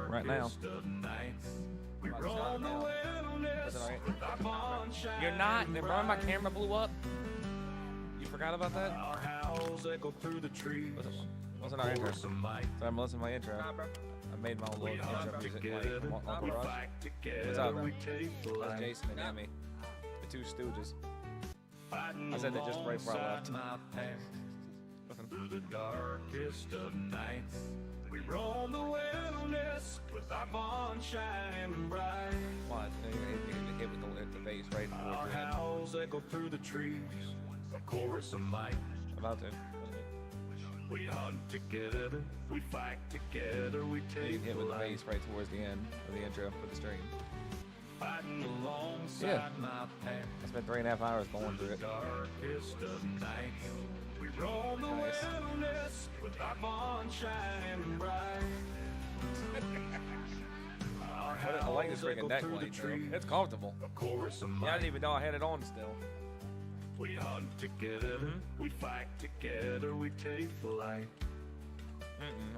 right now. You're not. Remember my camera blew up? You forgot about that? Wasn't our intro. So I'm listening to my intro. I made my own little intro music. What's up? That's Jason and Emmy, the two Stooges. I said that just right before I left. Through the darkest of nights, we roam the wilderness with our barn shining bright. What? Hit with the bass right before our howls echo through the trees, a chorus of might. About to. We hunt together, we fight together, we take hit with the bass right towards the end of the intro for the stream. Fighting alongside my path. I spent 3.5 hours going through it. Darkest of nights, we roam the wilderness with our barn shining bright. I like this freaking neck light, too. It's comfortable. Yeah, I didn't even know I had it on still. We hunt together, we fight together, we take flight.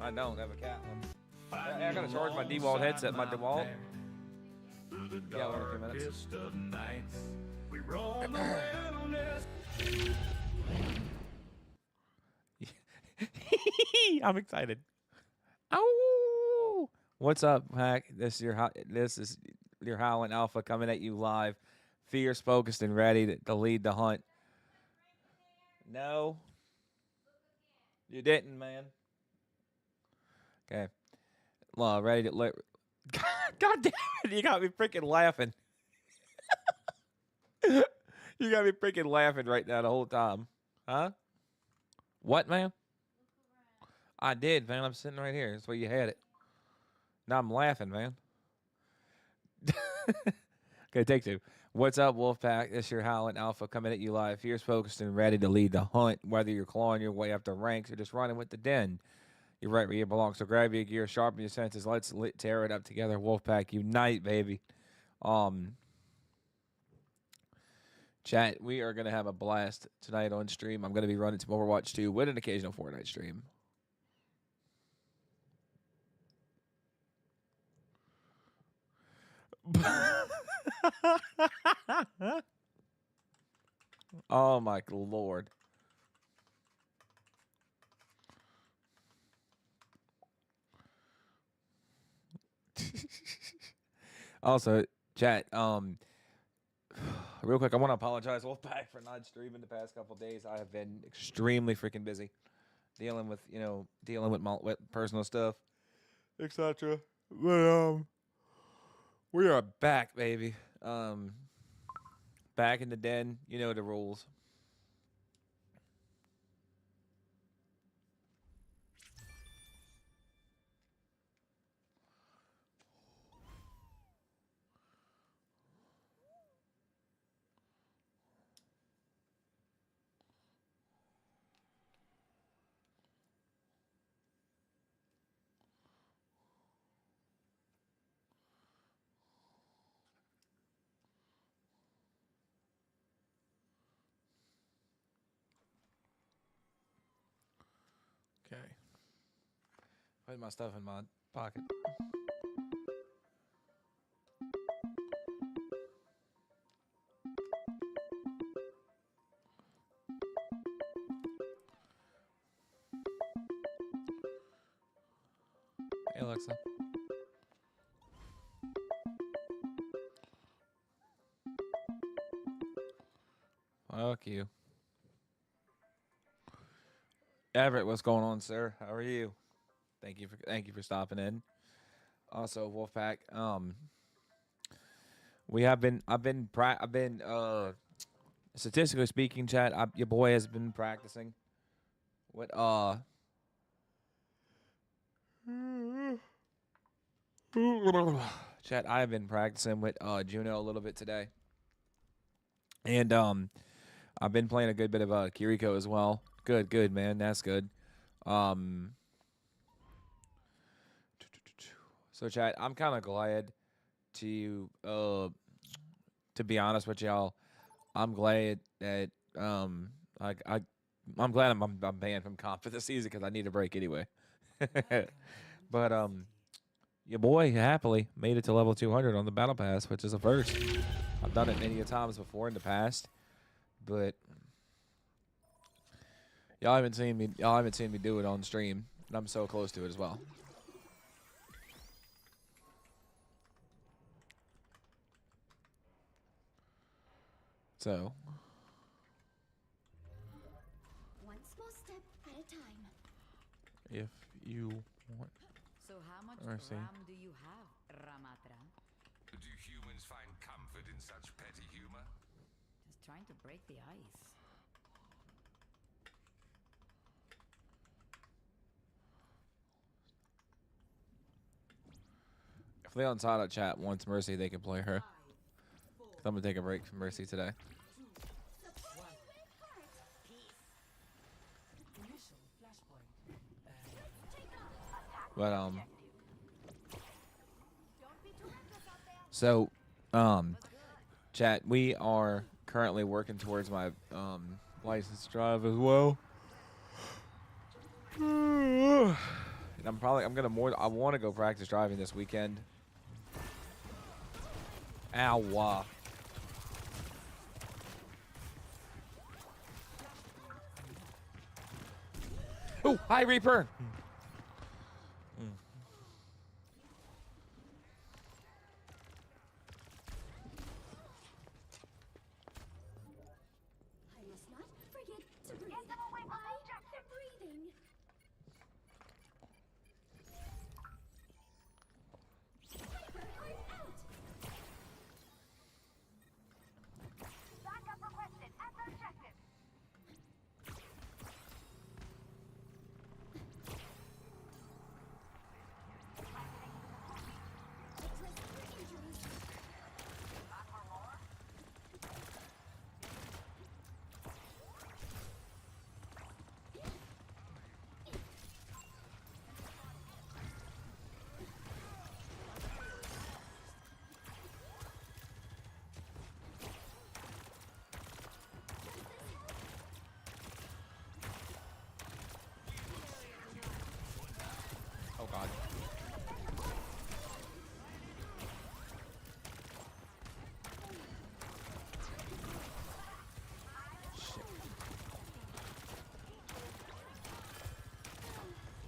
I don't have a cat one. I gotta charge my DeWalt headset, my DeWalt. Yeah, in a few minutes. We roam the wilderness. I'm excited. Oh, what's up, Hack? This is your Howling Alpha coming at you live, fierce, focused, and ready to lead the hunt. No, you didn't, man. Okay, well, ready to let. God damn it! You got me freaking laughing. You got me freaking laughing right now the whole time, huh? What, man? I did, man. I'm sitting right here. That's where you had it. Now I'm laughing, man. Okay, take two. What's up, Wolfpack? It's your Howling Alpha coming at you live. Fierce, focused, and ready to lead the hunt. Whether you're clawing your way up the ranks or just running with the den, you're right where you belong. So grab your gear, sharpen your senses. Let's tear it up together. Wolfpack, unite, baby. Chat, we are gonna have a blast tonight on stream. I'm gonna be running some Overwatch 2 with an occasional Fortnite stream. Oh my lord. Also, chat, real quick, I want to apologize, Wolfpack, for not streaming the past couple days. I have been extremely freaking busy dealing with with personal stuff, etc. But we are back, baby. Back in the den. You know the rules. Okay. Put my stuff in my pocket. Hey, Alexa. Fuck you. Everett, what's going on, sir? How are you? Thank you for stopping in. Also, Wolfpack, I've been statistically speaking, chat, your boy has been practicing with chat, I've been practicing with Juno a little bit today. And I've been playing a good bit of Kiriko as well. Good, man. That's good. So, chat, I'm kind of glad to be honest with y'all. I'm glad that I'm glad I'm banned from comp for the season because I need a break anyway. But your boy happily made it to level 200 on the battle pass, which is a first. I've done it many a times before in the past, but y'all haven't seen me do it on stream, and I'm so close to it as well. So, One small step at a time. if you want, So how much Mercy. RAM do you have, Ramatra? Do humans find comfort in such petty humor? Just trying to break the ice. if Leon Sada chat wants Mercy, they can play her. 'Cause I'm gonna take a break from Mercy today. But so chat, we are currently working towards my license to drive as well. And I want to go practice driving this weekend. Ow. Oh, hi Reaper. I must not forget to breathe. Get them away from objective breathing. Sniper, I'm out. Backup requested at the objective. Dress for injuries. Oh god. Shit.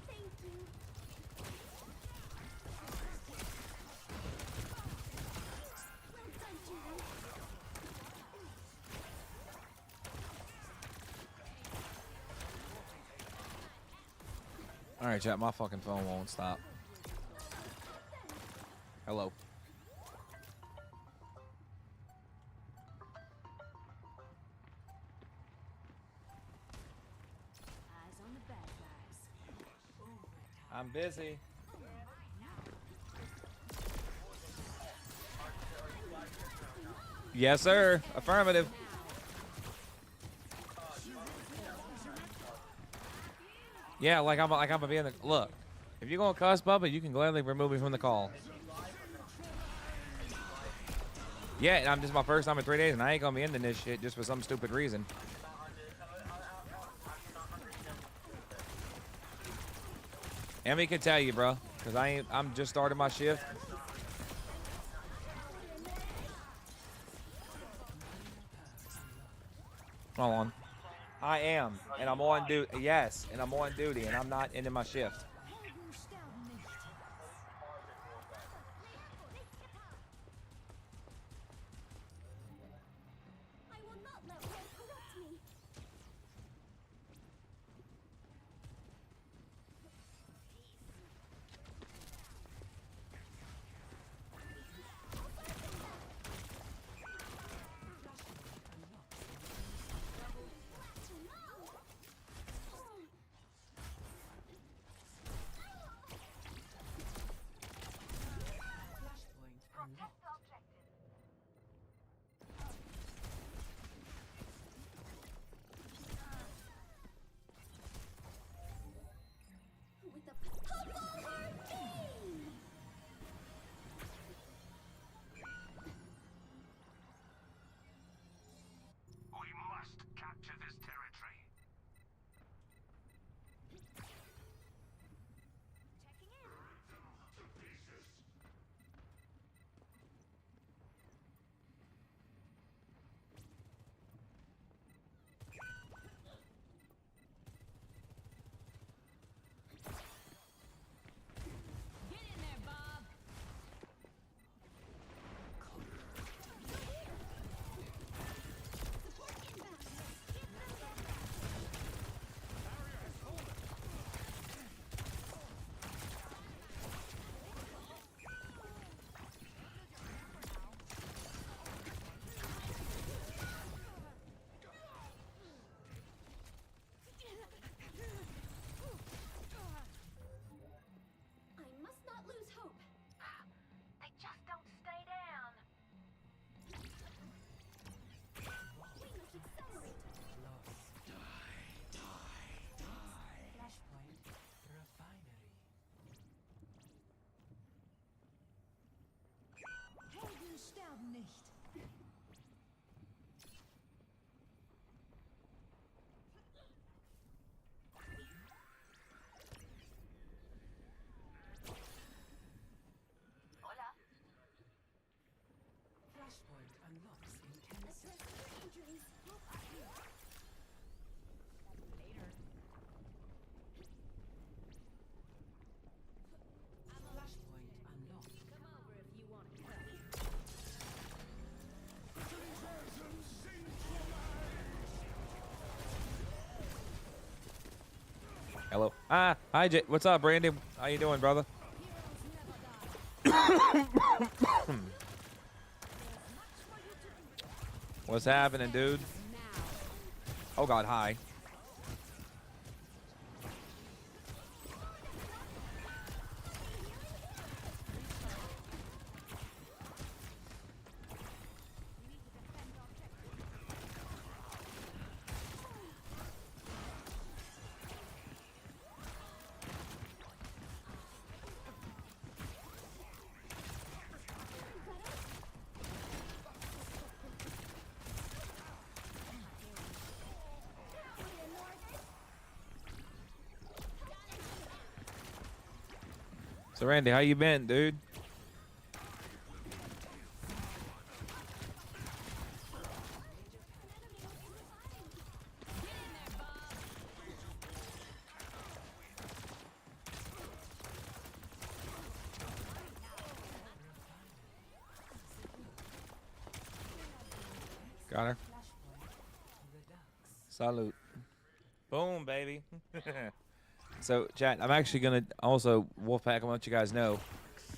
Thank you. Well done, Juno. All right, chat. My fucking phone won't stop. Hello. Eyes on the bad guys. I'm busy. Yes, sir. Affirmative. Yeah, like I'm gonna be in the look. If you're gonna cuss, Bubba, you can gladly remove me from the call. Yeah, and this is my first time in 3 days, and I ain't gonna be ending this shit just for some stupid reason. Emmy can tell you, bro, because I'm just starting my shift. Hold on. I am, and I'm on duty. Yes, and I'm on duty, and I'm not ending my shift. I will not let war corrupt me. Hi, what's up, Brandon? How you doing, brother? What's happening, dude? Oh God, hi. So Randy, how you been, dude? Got her. Salute. Boom, baby. So, chat, I'm actually going to also, Wolfpack, I want to let you guys know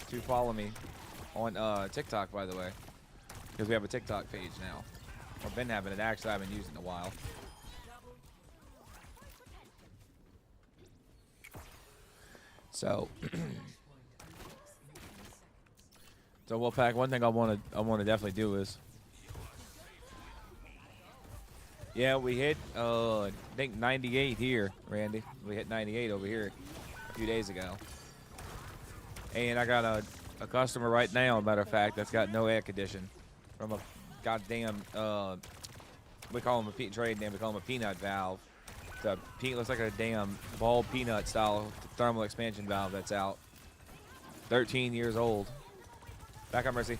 to follow me on TikTok, by the way, because we have a TikTok page now. I've been having it. Actually, I haven't used it in a while. So, so Wolfpack, one thing I want to definitely do is, yeah, we hit I think 98 here, Randy. We hit 98 over here a few days ago, and I got a customer right now, matter of fact, that's got no air condition from a goddamn we call them a trade name. We call them a peanut valve. It's looks like a damn ball peanut style thermal expansion valve that's out. 13 years old. Back up, Mercy.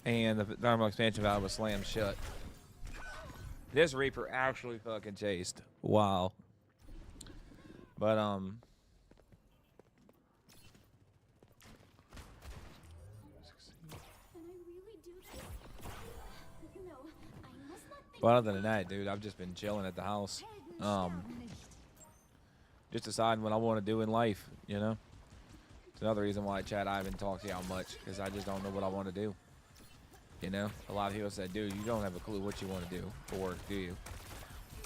And the thermal expansion valve was slammed shut. This Reaper actually fucking chased. Wow. But Can I really do this? No, I must not think. but other than that, dude, I've just been chilling at the house. Just deciding what I want to do in life, you know? It's another reason why, Chad, I haven't talked to y'all much, because I just don't know what I want to do. You know, a lot of people said, dude, you don't have a clue what you want to do for work, do you?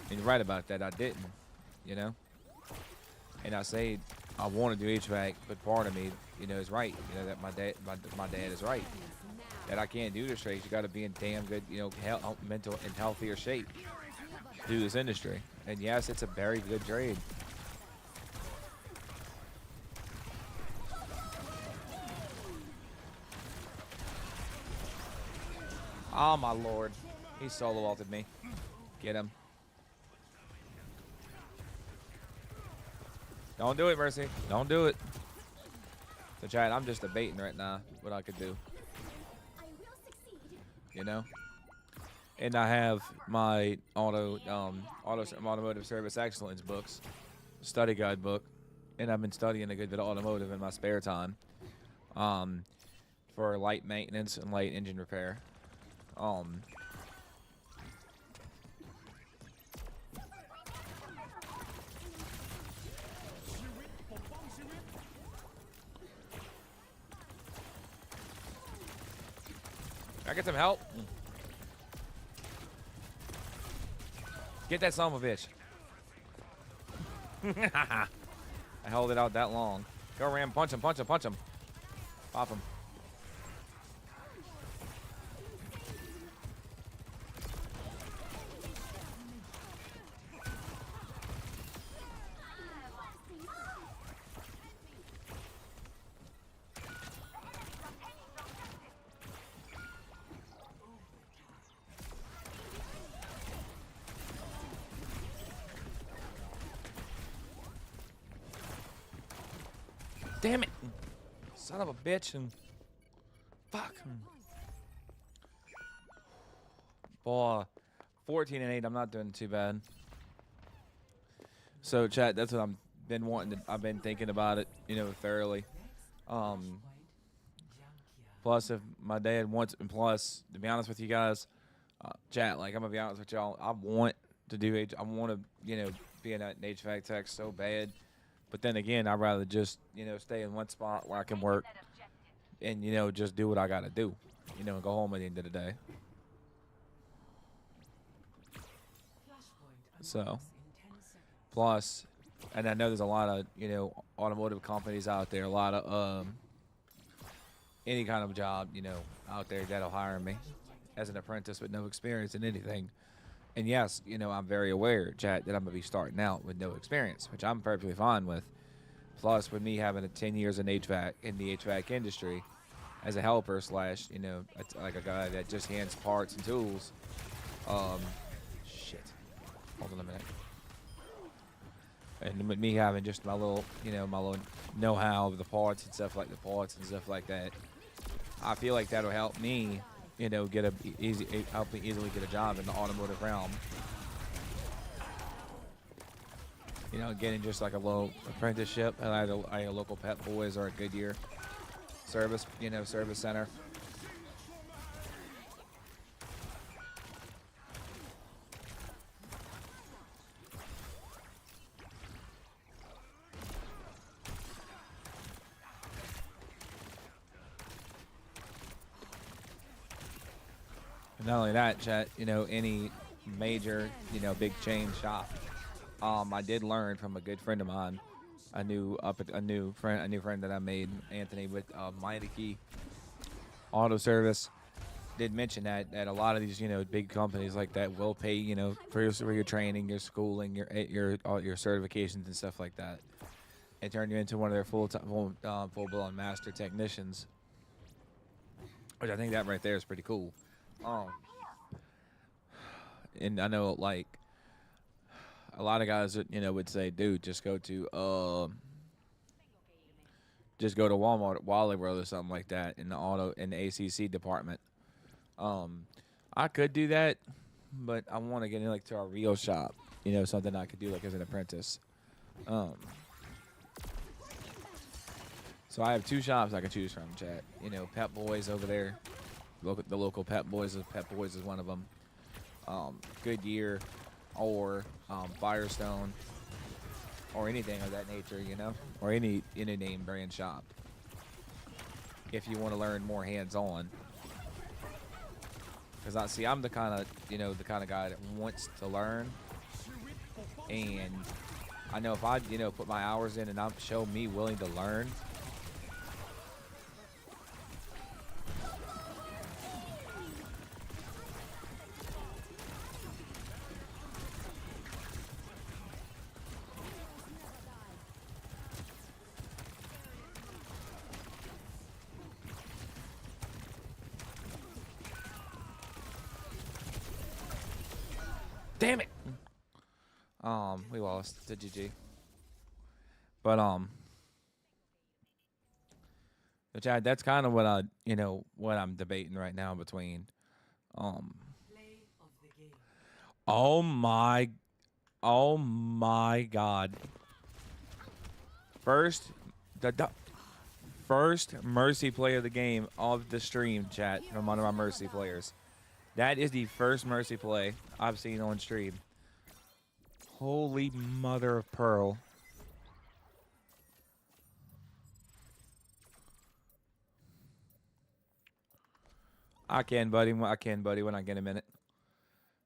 And you're right about that. I didn't, you know? And I say I want to do HVAC, but part of me, you know, is right. You know, that my dad is right. That I can't do this trade. You got to be in damn good, you know, mental and healthier shape to do this industry. And yes, it's a very good trade. Oh, my Lord. He solo ulted me. Get him. Don't do it, Mercy. Don't do it. So, chat, I'm just debating right now what I could do. I will succeed. You know? And I have my automotive service excellence books, study guide book, and I've been studying a good bit of automotive in my spare time for light maintenance and light engine repair. Can I get some help? Get that son of a bitch. I held it out that long. Go, Ram. Punch him, punch him, punch him. Pop him. Damn it. Son of a bitch. And fuck. Boy, 14 and 8. I'm not doing too bad. So, chat, that's what I've been thinking about it, you know, thoroughly. Plus, if my dad wants, and plus, to be honest with you guys, chat, like I'm gonna be honest with y'all, I want to do I want to, be an HVAC tech so bad. But then again, I'd rather just, stay in one spot where I can work and, just do what I got to do, and go home at the end of the day. So, plus, and I know there's a lot of, automotive companies out there, a lot of any kind of job, out there that'll hire me as an apprentice with no experience in anything. And yes, I'm very aware, chat, that I'm going to be starting out with no experience, which I'm perfectly fine with. Plus, with me having 10 years in HVAC, in the HVAC industry, as a helper slash, like a guy that just hands parts and tools. Shit. Hold on a minute. And with me having just my little, my little know-how of the parts and stuff like that, I feel like that'll help me, help me easily get a job in the automotive realm. Getting just like a little apprenticeship at either a local Pep Boys or a Goodyear service, service center. And not only that, chat, any major, big chain shop. I did learn from a good friend of mine, a new friend that I made, Anthony, with Mighty Key Auto Service. Did mention that a lot of these big companies like that will pay for your training, your schooling, your certifications and stuff like that, and turn you into one of their full-blown master technicians. Which I think that right there is pretty cool. And I know like a lot of guys that would say, dude, just go to Walmart, Wally World or something like that in the ACC department. I could do that, but I want to get in like to a real shop, something I could do like as an apprentice. So I have two shops I can choose from, chat. Pep Boys over there, the local Pep Boys is one of them. Goodyear or Firestone or anything of that nature, or any name brand shop. If you want to learn more hands-on, because I'm the kind of guy that wants to learn, and I know if I put my hours in and I'm show me willing to learn. Damn it! We lost to GG. But Chad, that's kind of what what I'm debating right now between oh my God. First Mercy play of the game of the stream, chat, from one of my Mercy players. That is the first Mercy play I've seen on stream. Holy mother of pearl. I can, buddy, when I get a minute.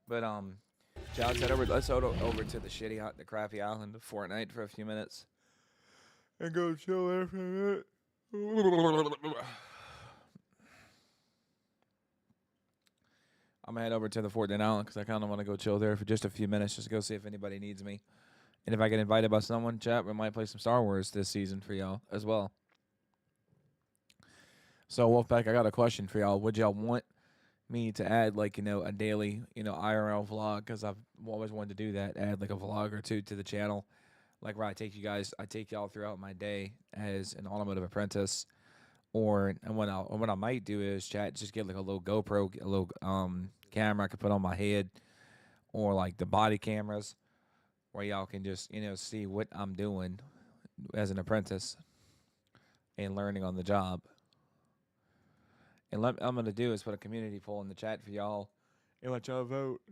But let's head over to the crappy island of Fortnite for a few minutes. And go chill there for a minute. I'm gonna head over to the Fortnite Island because I kind of want to go chill there for just a few minutes, just to go see if anybody needs me. And if I get invited by someone, chat, we might play some Star Wars this season for y'all as well. So, Wolfpack, I got a question for y'all. Would y'all want me to add, like, a daily, IRL vlog? Because I've always wanted to do that, add, like, a vlog or two to the channel. Like, where I take y'all throughout my day as an automotive apprentice. And what I might do is, chat, just get like a little GoPro, a little camera I could put on my head, or like the body cameras, where y'all can just see what I'm doing as an apprentice and learning on the job. And I'm gonna do is put a community poll in the chat for y'all and let y'all vote.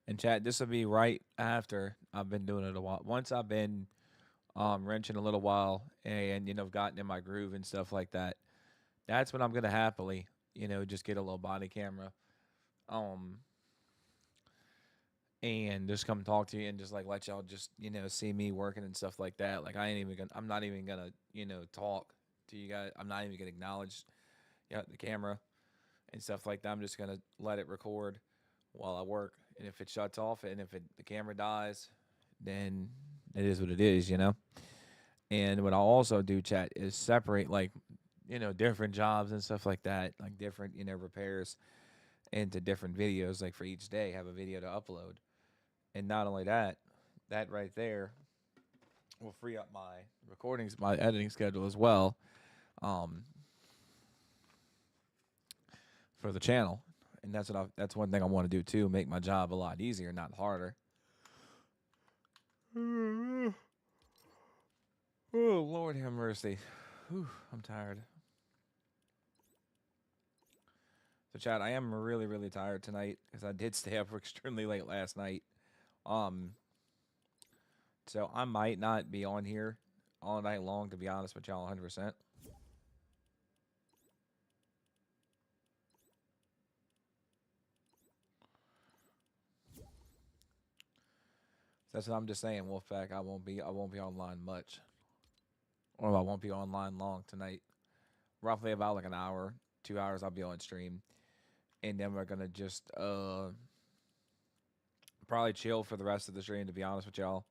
And chat, this will be right after I've been doing it a while. Once I've been wrenching a little while and gotten in my groove and stuff like that, that's when I'm gonna happily, just get a little body camera, um, and just come talk to you and just like let y'all just see me working and stuff like that. Like I'm not even gonna talk to you guys. I'm not even gonna acknowledge the camera and stuff like that. I'm just gonna let it record while I work. And if it shuts off and if the camera dies, then it is what it is, And what I'll also do, chat, is separate like, different jobs and stuff like that, like different, repairs into different videos, like for each day, have a video to upload. And not only that, that right there will free up my recordings, my editing schedule as well, for the channel. And that's one thing I want to do too, make my job a lot easier, not harder. Oh, Lord have mercy. Whew, I'm tired. So, Chad, I am really, really tired tonight because I did stay up extremely late last night. So I might not be on here all night long, to be honest with y'all, 100%. That's what I'm just saying, Wolfpack. I won't be online much, or I won't be online long tonight. Roughly about like an hour, 2 hours. I'll be on stream, and then we're gonna just probably chill for the rest of the stream. To be honest with y'all,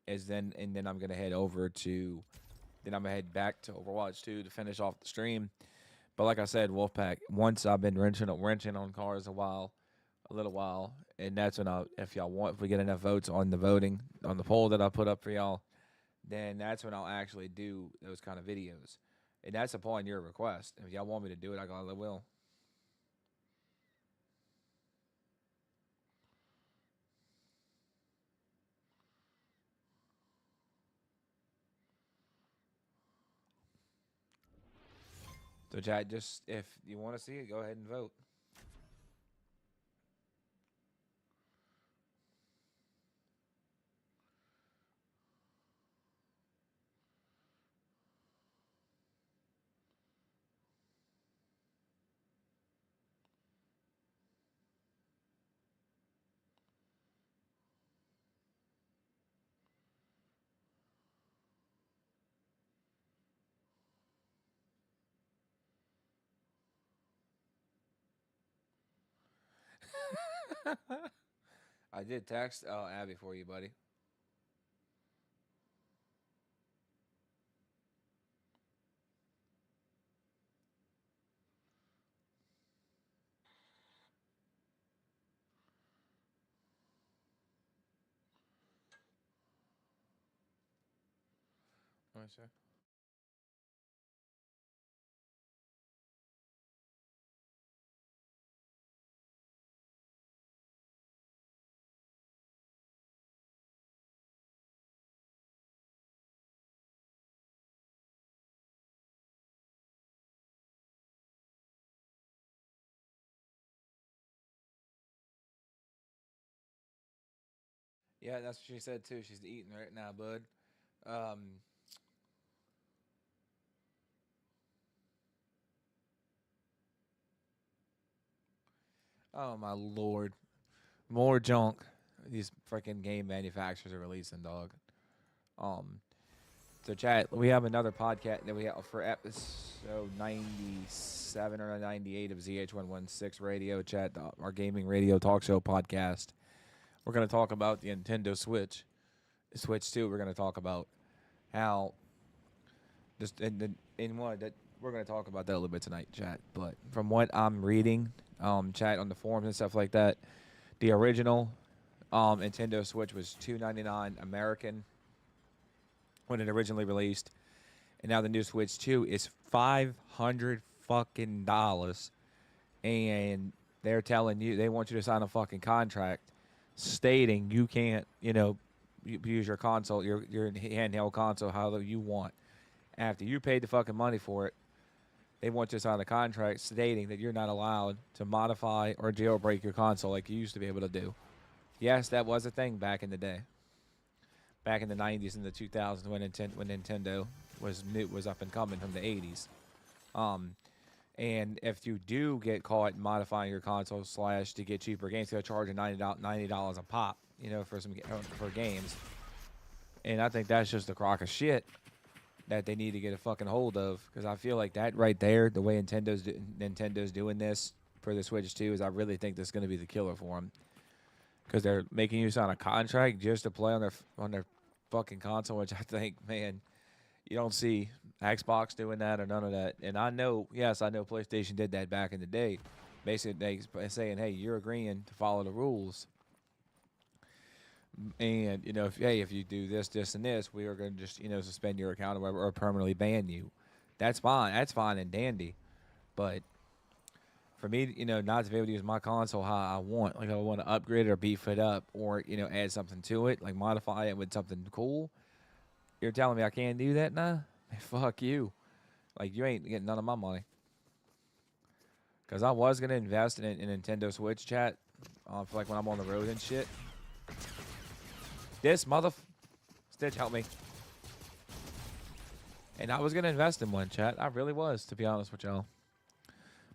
then I'm gonna head over to, then I'm gonna head back to Overwatch 2 to finish off the stream. But like I said, Wolfpack, once I've been wrenching on cars a little while, and that's when if y'all want, if we get enough votes on the voting, on the poll that I put up for y'all, then that's when I'll actually do those kind of videos. And that's upon your request. If y'all want me to do it, I will. So, chat, just if you want to see it, go ahead and vote. I did text Abby for you, buddy. What sir? Yeah, that's what she said too. She's eating right now, bud. Um, oh my lord, more junk. These freaking game manufacturers are releasing, dog. Um, so chat, we have another podcast that we have for episode 97 or 98 of ZH116 Radio Chat, our gaming radio talk show podcast. We're gonna talk about the Nintendo Switch 2. We're gonna talk about how just in what that we're gonna talk about that a little bit tonight, chat. But from what I'm reading, chat on the forums and stuff like that, the original Nintendo Switch was $299 American when it originally released, and now the new Switch 2 is $500 fucking dollars, and they're telling you they want you to sign a fucking contract stating you can't, use your console, your handheld console however you want. After you paid the fucking money for it, they want you to sign a contract stating that you're not allowed to modify or jailbreak your console like you used to be able to do. Yes, that was a thing back in the day. Back in the 90s and the 2000s when Nintendo was up and coming from the 80s. And if you do get caught modifying your console / to get cheaper games, they'll charge you $90 a pop, for games. And I think that's just a crock of shit that they need to get a fucking hold of, because I feel like that right there, the way Nintendo's doing this for the Switch 2, is I really think that's going to be the killer for them, because they're making you sign a contract just to play on their fucking console, which I think, man, you don't see Xbox doing that or none of that. And I know PlayStation did that back in the day, basically saying, hey, you're agreeing to follow the rules. And, if you do this, this, and this, we are going to just, suspend your account or whatever, or permanently ban you. That's fine. That's fine and dandy. But for me, not to be able to use my console how I want, like I want to upgrade it or beef it up or, add something to it, like modify it with something cool, you're telling me I can't do that now? Fuck you. Like, you ain't getting none of my money. Because I was going to invest in Nintendo Switch, chat, for like when I'm on the road and shit. This Stitch, help me. And I was going to invest in one, chat. I really was, to be honest with y'all.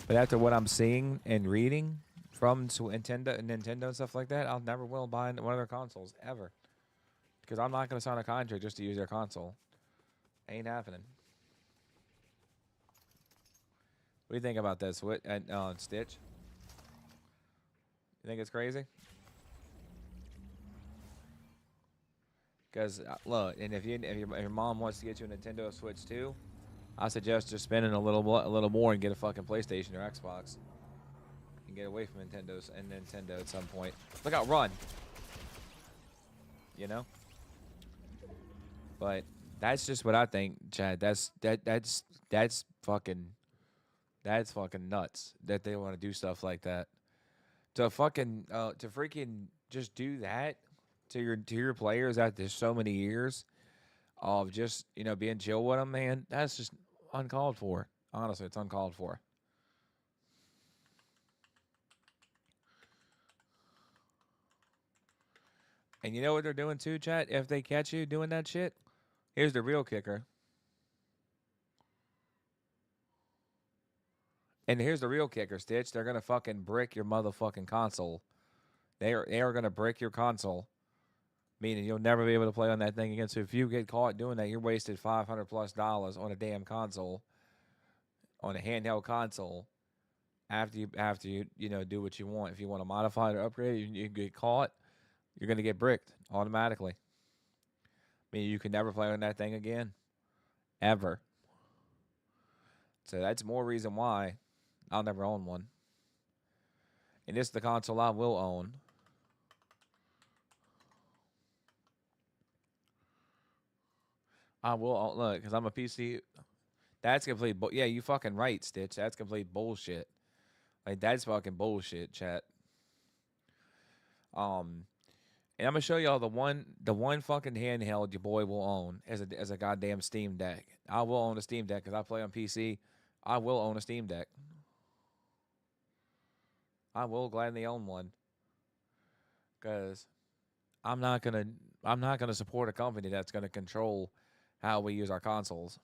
But after what I'm seeing and reading from Nintendo and stuff like that, I'll never will buy one of their consoles, ever. Because I'm not going to sign a contract just to use their console. Ain't happening. What do you think about this, Stitch? You think it's crazy? Because, look, and if your mom wants to get you a Nintendo Switch 2, I suggest just spending a little more and get a fucking PlayStation or Xbox. And get away from Nintendo at some point. Look out, run! But that's just what I think, Chad. That's fucking nuts that they want to do stuff like that. To freaking just do that to your players after so many years of just, being chill with them, man, that's just uncalled for. Honestly, it's uncalled for. And you know what they're doing too, chat? If they catch you doing that shit, here's the real kicker. And here's the real kicker, Stitch. They're gonna fucking brick your motherfucking console. They are gonna brick your console, meaning you'll never be able to play on that thing again. So if you get caught doing that, you're wasted $500+ on a damn console, on a handheld console. After you do what you want. If you want to modify it or upgrade it, you get caught, you're gonna get bricked automatically. Meaning you can never play on that thing again, ever. So that's more reason why I'll never own one. And this is the console I will own. I will own, look, because I'm a PC. That's complete. Yeah, you fucking right, Stitch. That's complete bullshit. Like, that's fucking bullshit, chat. And I'm gonna show y'all the one fucking handheld your boy will own as a goddamn Steam Deck. I will own a Steam Deck because I play on PC. I will own a Steam Deck. I will gladly own one. Because I'm not gonna support a company that's gonna control how we use our consoles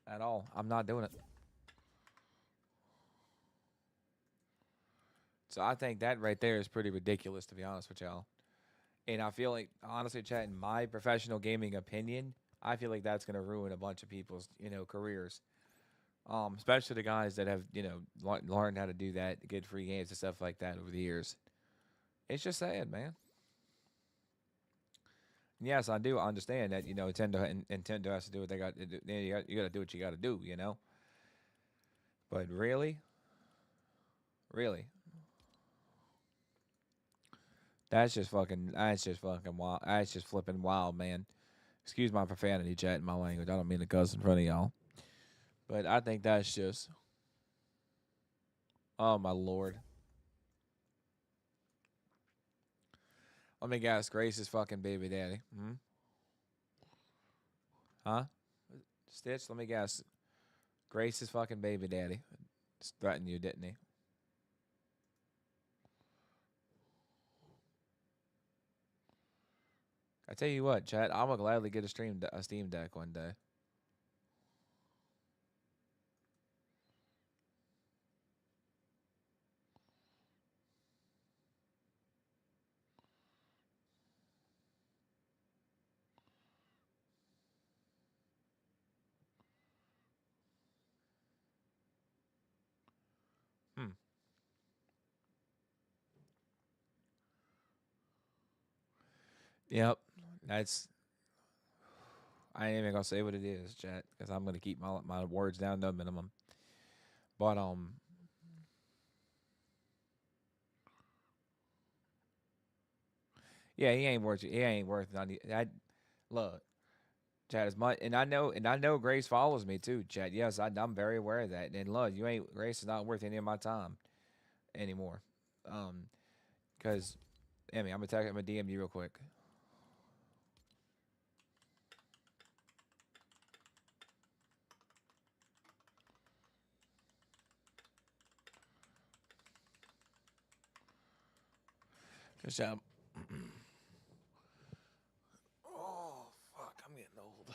at all. I'm not doing it. So I think that right there is pretty ridiculous, to be honest with y'all. And I feel like, honestly, chat, in my professional gaming opinion, I feel like that's going to ruin a bunch of people's, careers. Especially the guys that have, learned how to do that, get free games and stuff like that over the years. It's just sad, man. And yes, I do understand that, Nintendo has to do what they got to do. You got to do what you got to do, But really? Really? That's just fucking. That's just fucking wild. That's just flipping wild, man. Excuse my profanity, chat, in my language. I don't mean to cuss in front of y'all, but I think that's just. Oh my lord. Let me guess. Grace's fucking baby daddy. Hmm? Huh? Stitch. Let me guess. Grace's fucking baby daddy. Just threatened you, didn't he? I tell you what, chat. I'm gonna gladly get a Steam Deck one day. Hmm. Yep. That's. I ain't even gonna say what it is, chat, because I'm gonna keep my words down to a minimum. But yeah, he ain't worth. He ain't worth. I look, chat as much, and I know Grace follows me too, chat. Yes, I'm very aware of that. And look, you ain't Grace is not worth any of my time anymore. Um, because Emmy, I'm gonna DM you real quick. Cause oh fuck, I'm getting old.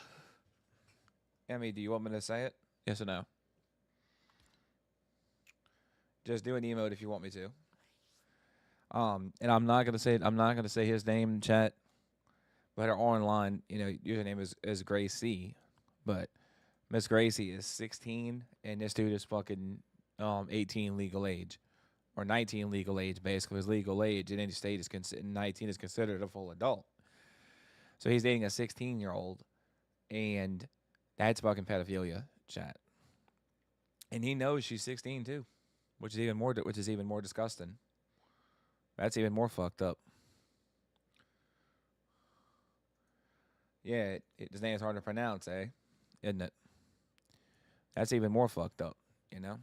Emmy, do you want me to say it? Yes or no? Just do an emote if you want me to. And I'm not gonna say his name in chat, but her online, username is Gracie, but Miss Gracie is 16, and this dude is fucking 18 legal age, or 19 legal age, basically. His legal age in any state is 19 is considered a full adult. So he's dating a 16-year-old, and that's fucking pedophilia, chat. And he knows she's 16 too, which is even more disgusting. That's even more fucked up. Yeah, his name is hard to pronounce, eh? Isn't it? That's even more fucked up, you know?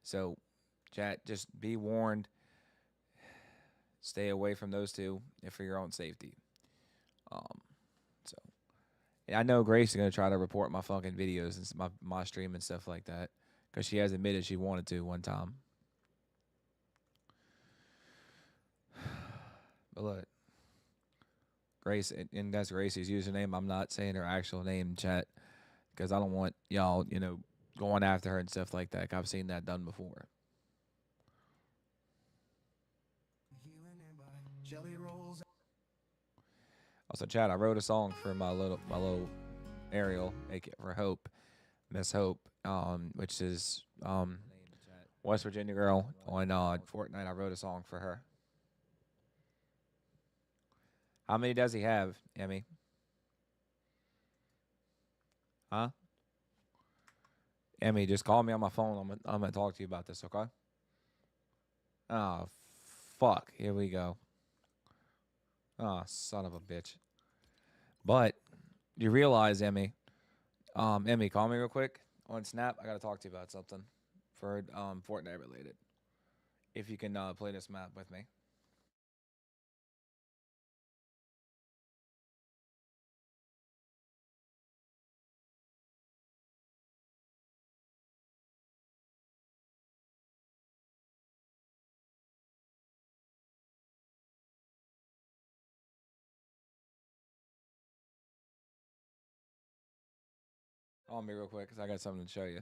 So, chat, just be warned. Stay away from those two for your own safety. Um, so, and I know Grace is going to try to report my fucking videos and my stream and stuff like that because she has admitted she wanted to one time. But look, Grace, and that's Gracie's username. I'm not saying her actual name, chat, because I don't want y'all, going after her and stuff like that. I've seen that done before. Also, chat, I wrote a song for my little Ariel, for Hope, Miss Hope, which is West Virginia girl on Fortnite. I wrote a song for her. How many does he have, Emmy? Huh? Emmy, just call me on my phone. I'm gonna talk to you about this, okay? Oh, fuck. Here we go. Oh, son of a bitch. But you realize, Emmy, Emmy, call me real quick on Snap. I gotta talk to you about something for Fortnite related. If you can play this map with me. Call me real quick because I got something to show you.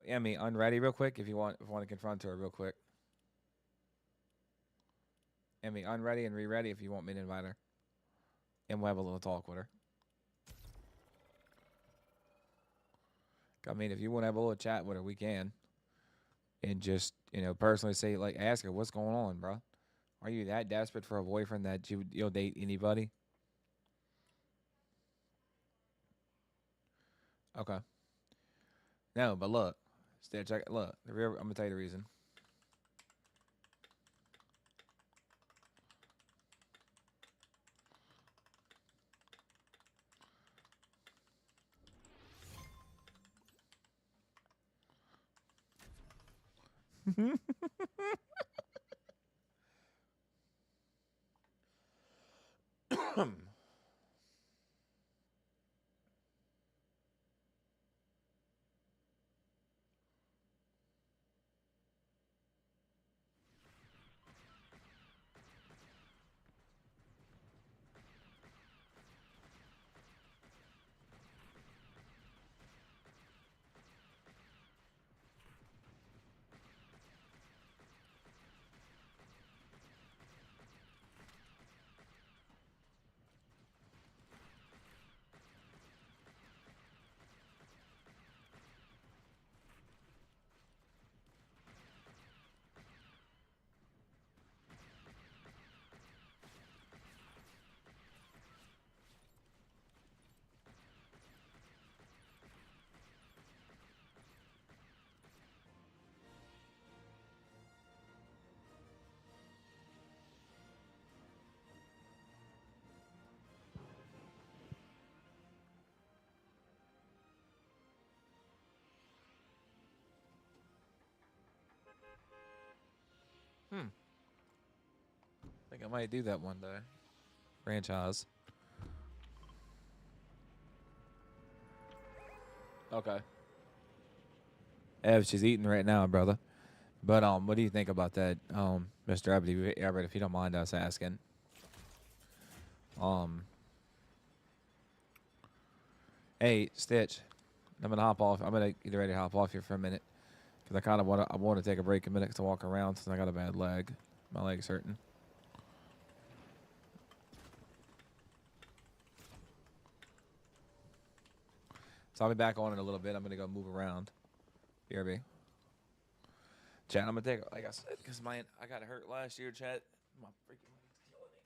Emmy, unready real quick if you want to confront her real quick. Emmy, unready and re-ready if you want me to invite her. And we'll have a little talk with her. I mean, if you want to have a little chat with her, we can. And just, personally say, like, ask her, what's going on, bro? Are you that desperate for a boyfriend that you'll date anybody? Okay. No, but look. Look, I'm going to tell you the reason. I think I might do that one day. Franchise. Okay. Ev, she's eating right now, brother. But what do you think about that, Mr. Everett, if you don't mind us asking? Hey, Stitch, I'm gonna hop off. I'm gonna get ready to hop off here for a minute because I want to take a break a minute to walk around since I got a bad leg. My leg's hurting. So I'll be back on in a little bit. I'm gonna go move around. BRB. Chat, I'm gonna take, like I said, because I got hurt last year, chat. My freaking leg's killing me.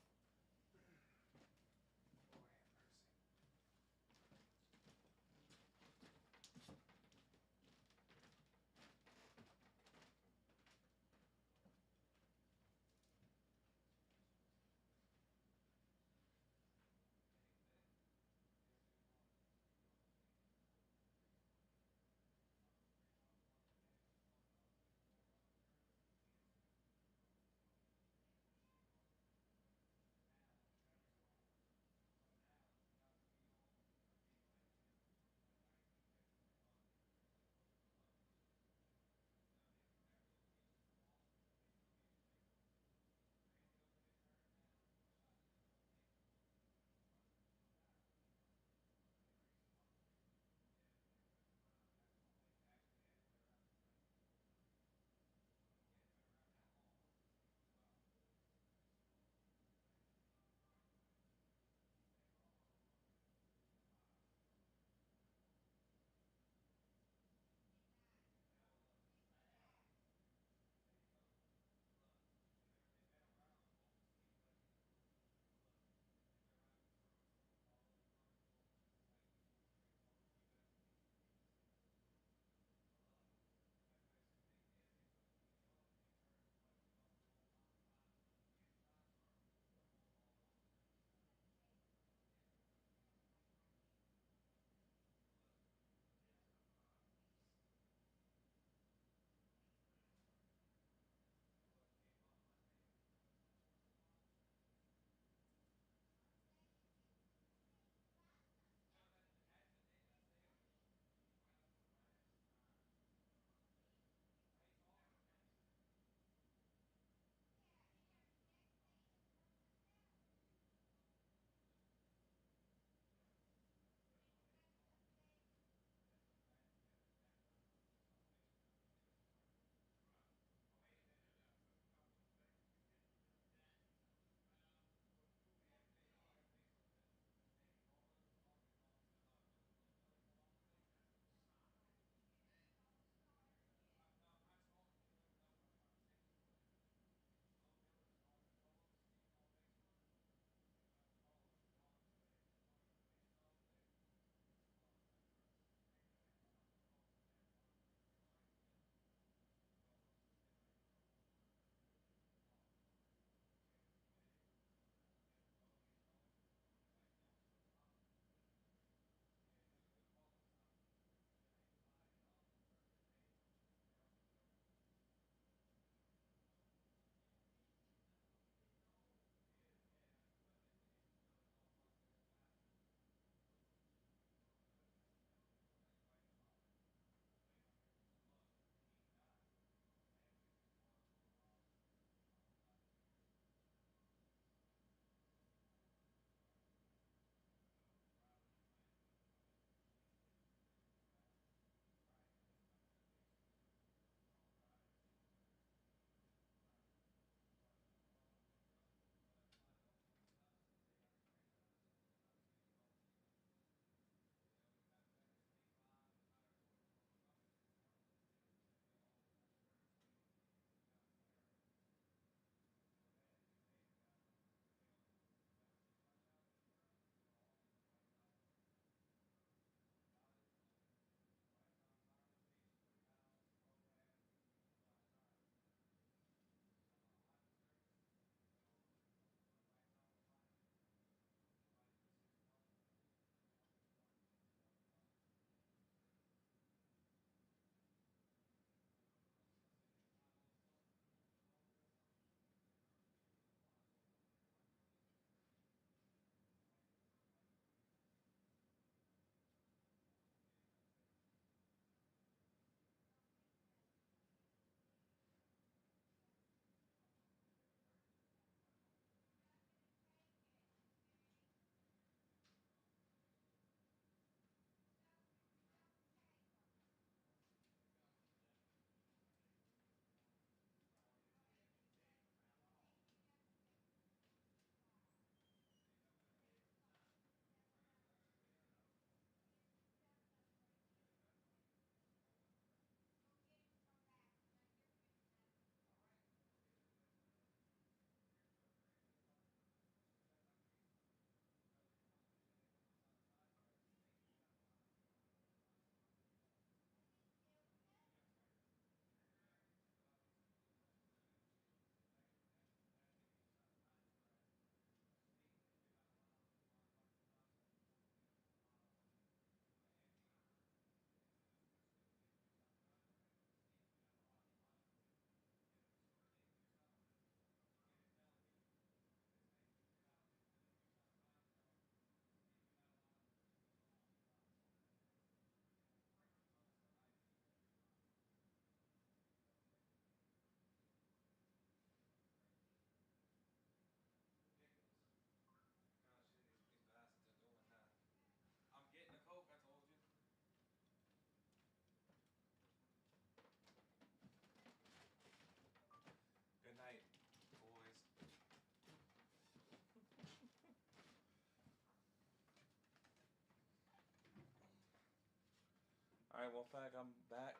All right, Wolfpack, I'm back.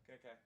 Okay, okay.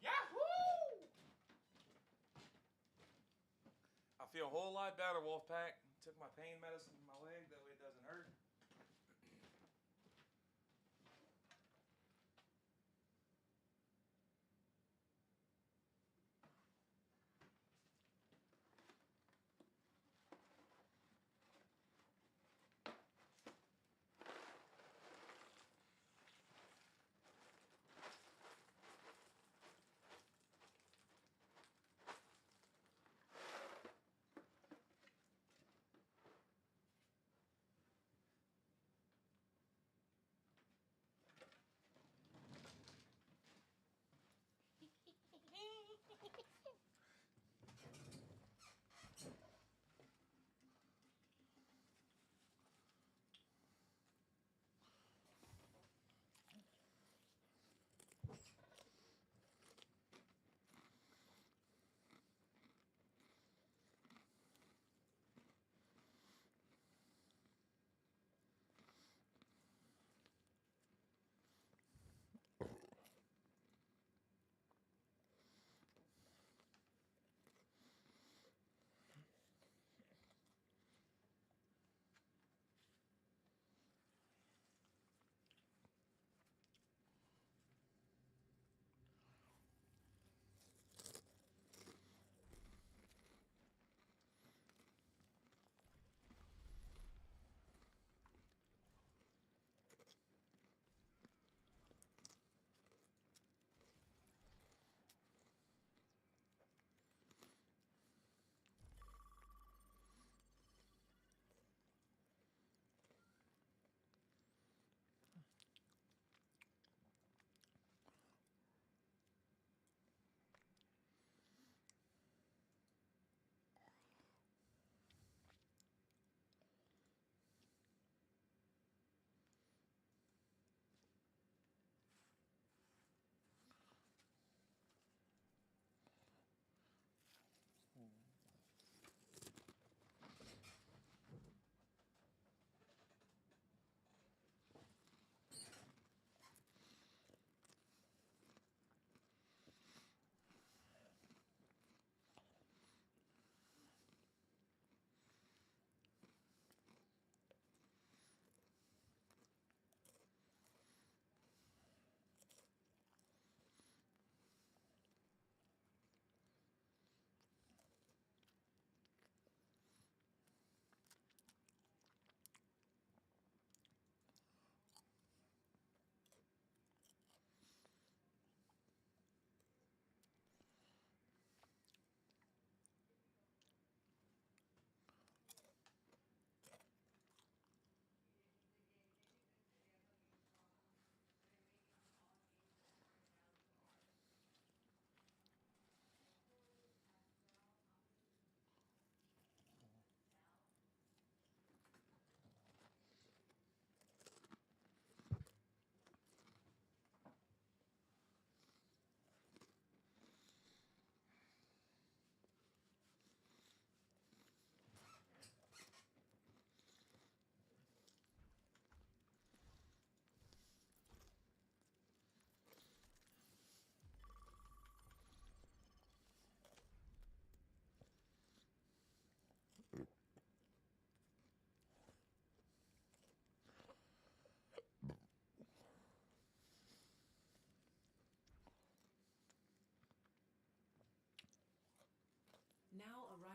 Yahoo! I feel a whole lot better, Wolfpack. Took my pain medicine in my leg, that way it doesn't hurt.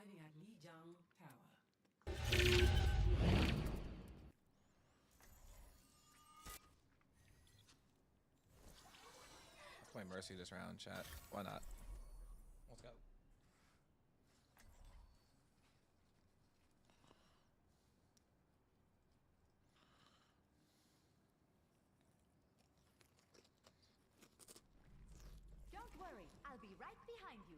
Arriving at Lijiang Tower. Let's play Mercy this round, chat. Why not? Let's go. Don't worry, I'll be right behind you.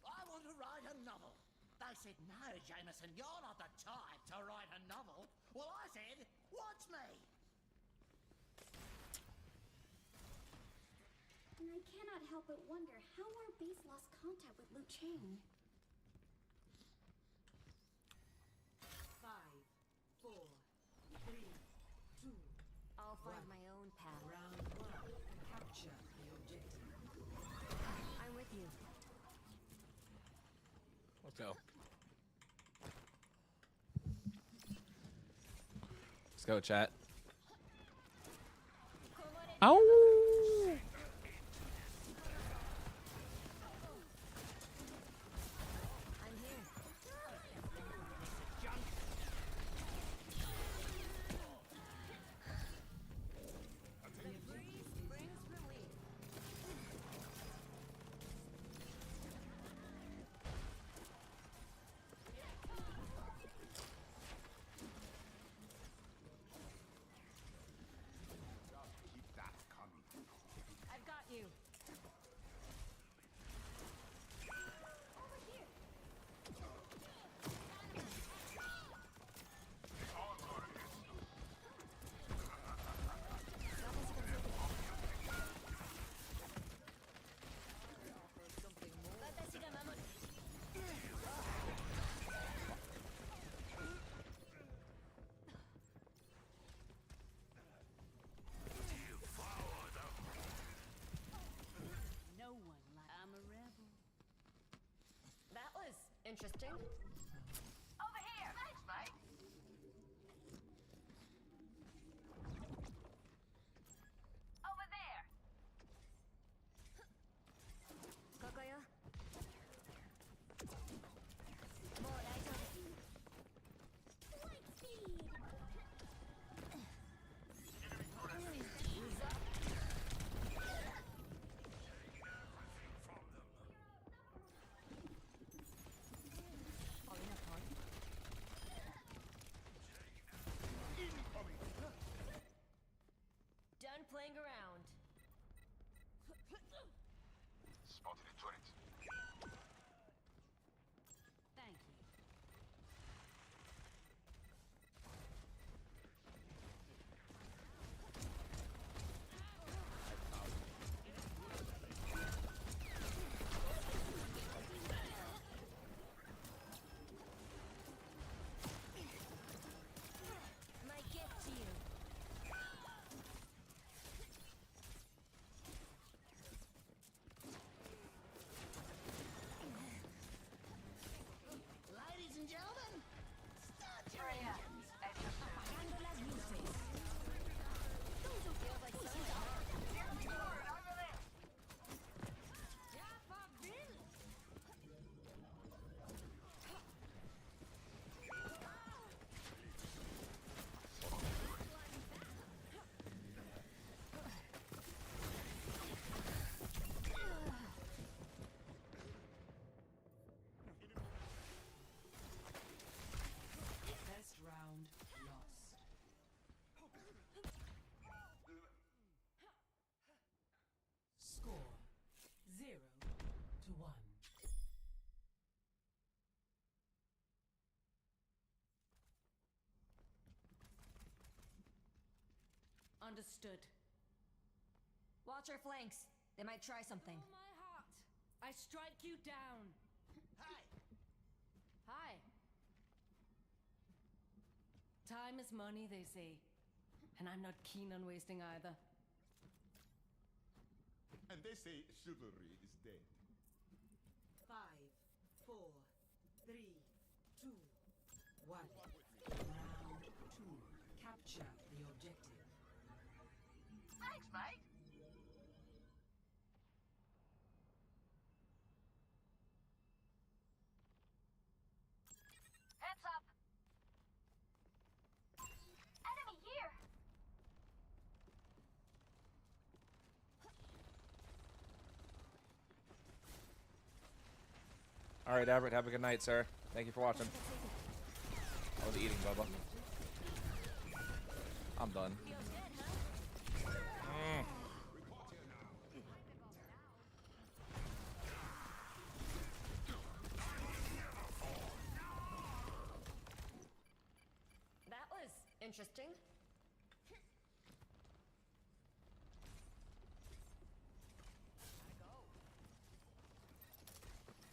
I want to write a novel. They said, no, Jameson, you're not the type to write a novel. Well, I said, watch me. And I cannot help but wonder how our base lost contact with Liu Chang. 5, 4, 3, 2. I'll find One. my own path. Round 1. Capture the objective. I'm with you. Let's go. Let's go, chat. Ow! I'm here. The breeze brings relief. Keep that coming. I've got you. No one like I'm a rebel. That was interesting. Over here. Thanks, mate. Over there. Kokoyo. More Light speed! falling apart. Done playing around. Spotted a turret. Thank you. My gift to you. Ladies and gentlemen, start your engines. Handle las luces. Feels like summer. First round lost. Score 0-1. Understood. Watch our flanks. They might try something. Oh my heart! I strike you down. Hey, Hi. Time is money, they say. And I'm not keen on wasting either. And they say chivalry is dead. 5, 4, 3, 2, 1. Round 2. Capture the objective. thanks, mate. All right, Everett. Have a good night, sir. Thank you for watching. I was eating, Bubba. I'm done. That was interesting.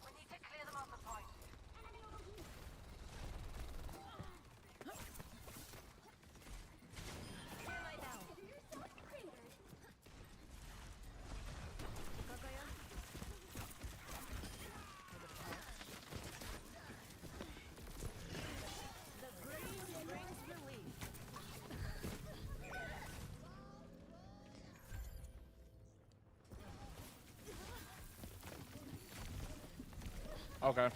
We need to clear them off the point. Okay. Okay,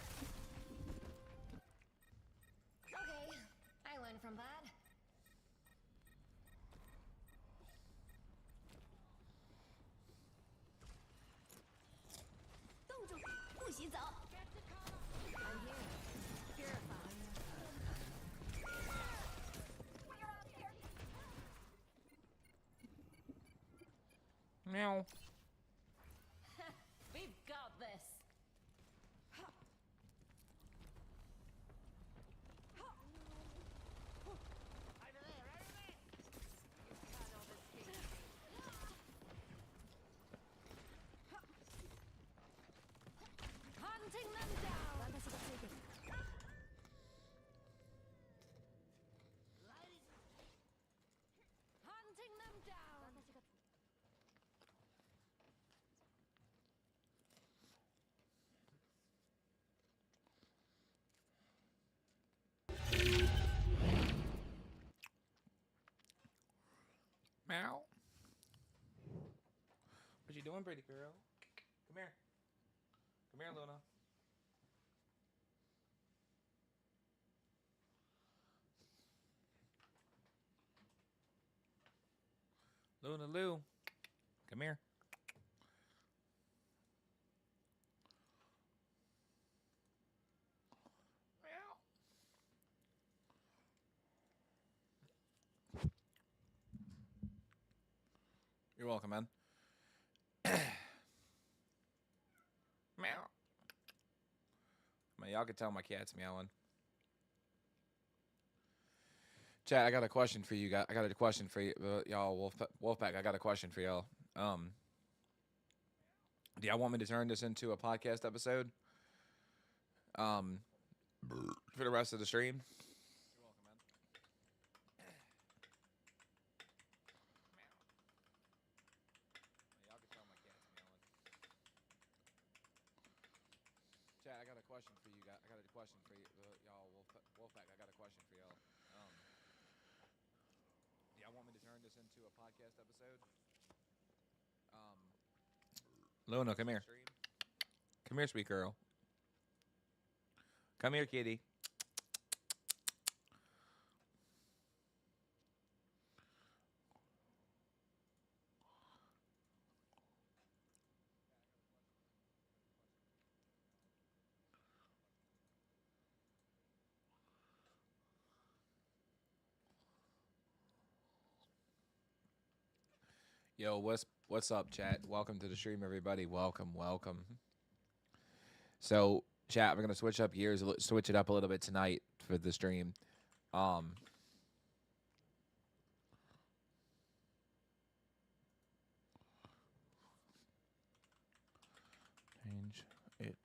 I learned from that. I'm here. Purify. Meow. We've got this. Hunting them down. Hunting them down. Meow. What you doing, pretty girl? Come here. Come here, Luna. Luna Lou. Come here. Meow. You're welcome, man. Meow. Man, y'all can tell my cat's meowing. Chat, I got a question for you guys. I got a question for you, y'all. Wolfpack, I got a question for y'all. Do y'all want me to turn this into a podcast episode? For the rest of the stream? You're welcome, man. Y'all can tell my cat's meowing. Chat, I got a question for you guys. I got a question for you, y'all. Wolfpack, I got a question for y'all. Do y'all want me to turn this into a podcast episode? Luna, come here. Come here, sweet girl. Come here, kitty. Yo, what's up, chat? Welcome to the stream, everybody. Welcome. So, chat, we're gonna switch it up a little bit tonight for the stream. Change it.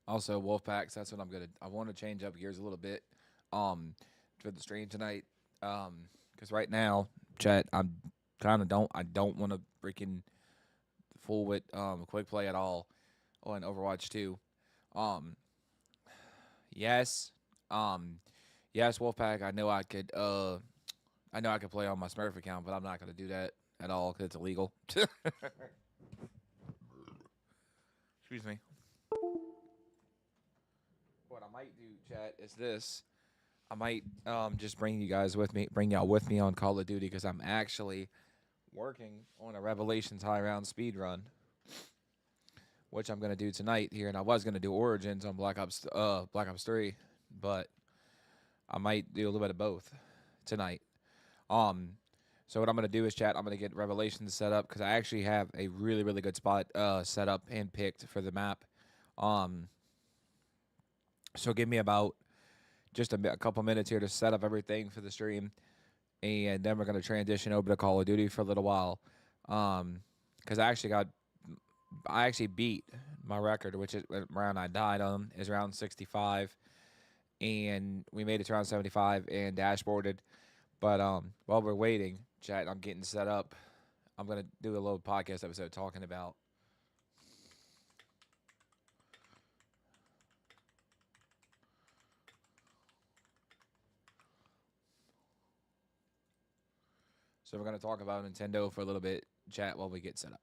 Also, Wolfpacks, that's what I want to change up gears a little bit for the stream tonight. Because right now, chat, I don't want to freaking fool with quick play at all on Overwatch 2. Yes, yes, Wolfpack, I know I could play on my Smurf account, but I'm not gonna do that. at all because it's illegal. Excuse me. What I might do, chat, is this. I might just bring y'all with me on Call of Duty because I'm actually working on a Revelations high round speed run, which I'm gonna do tonight here, and I was gonna do Origins on Black Ops 3, but I might do a little bit of both tonight. So what I'm gonna do is, chat, I'm gonna get Revelations set up because I actually have a really, really good spot set up and picked for the map. So give me about just a couple minutes here to set up everything for the stream, and then we're gonna transition over to Call of Duty for a little while. Because I actually beat my record, which is round I died on, is round 65, and we made it to round 75 and dashboarded. But while we're waiting, chat, I'm getting set up. I'm gonna do a little podcast episode talking about. So we're gonna talk about Nintendo for a little bit, chat, while we get set up.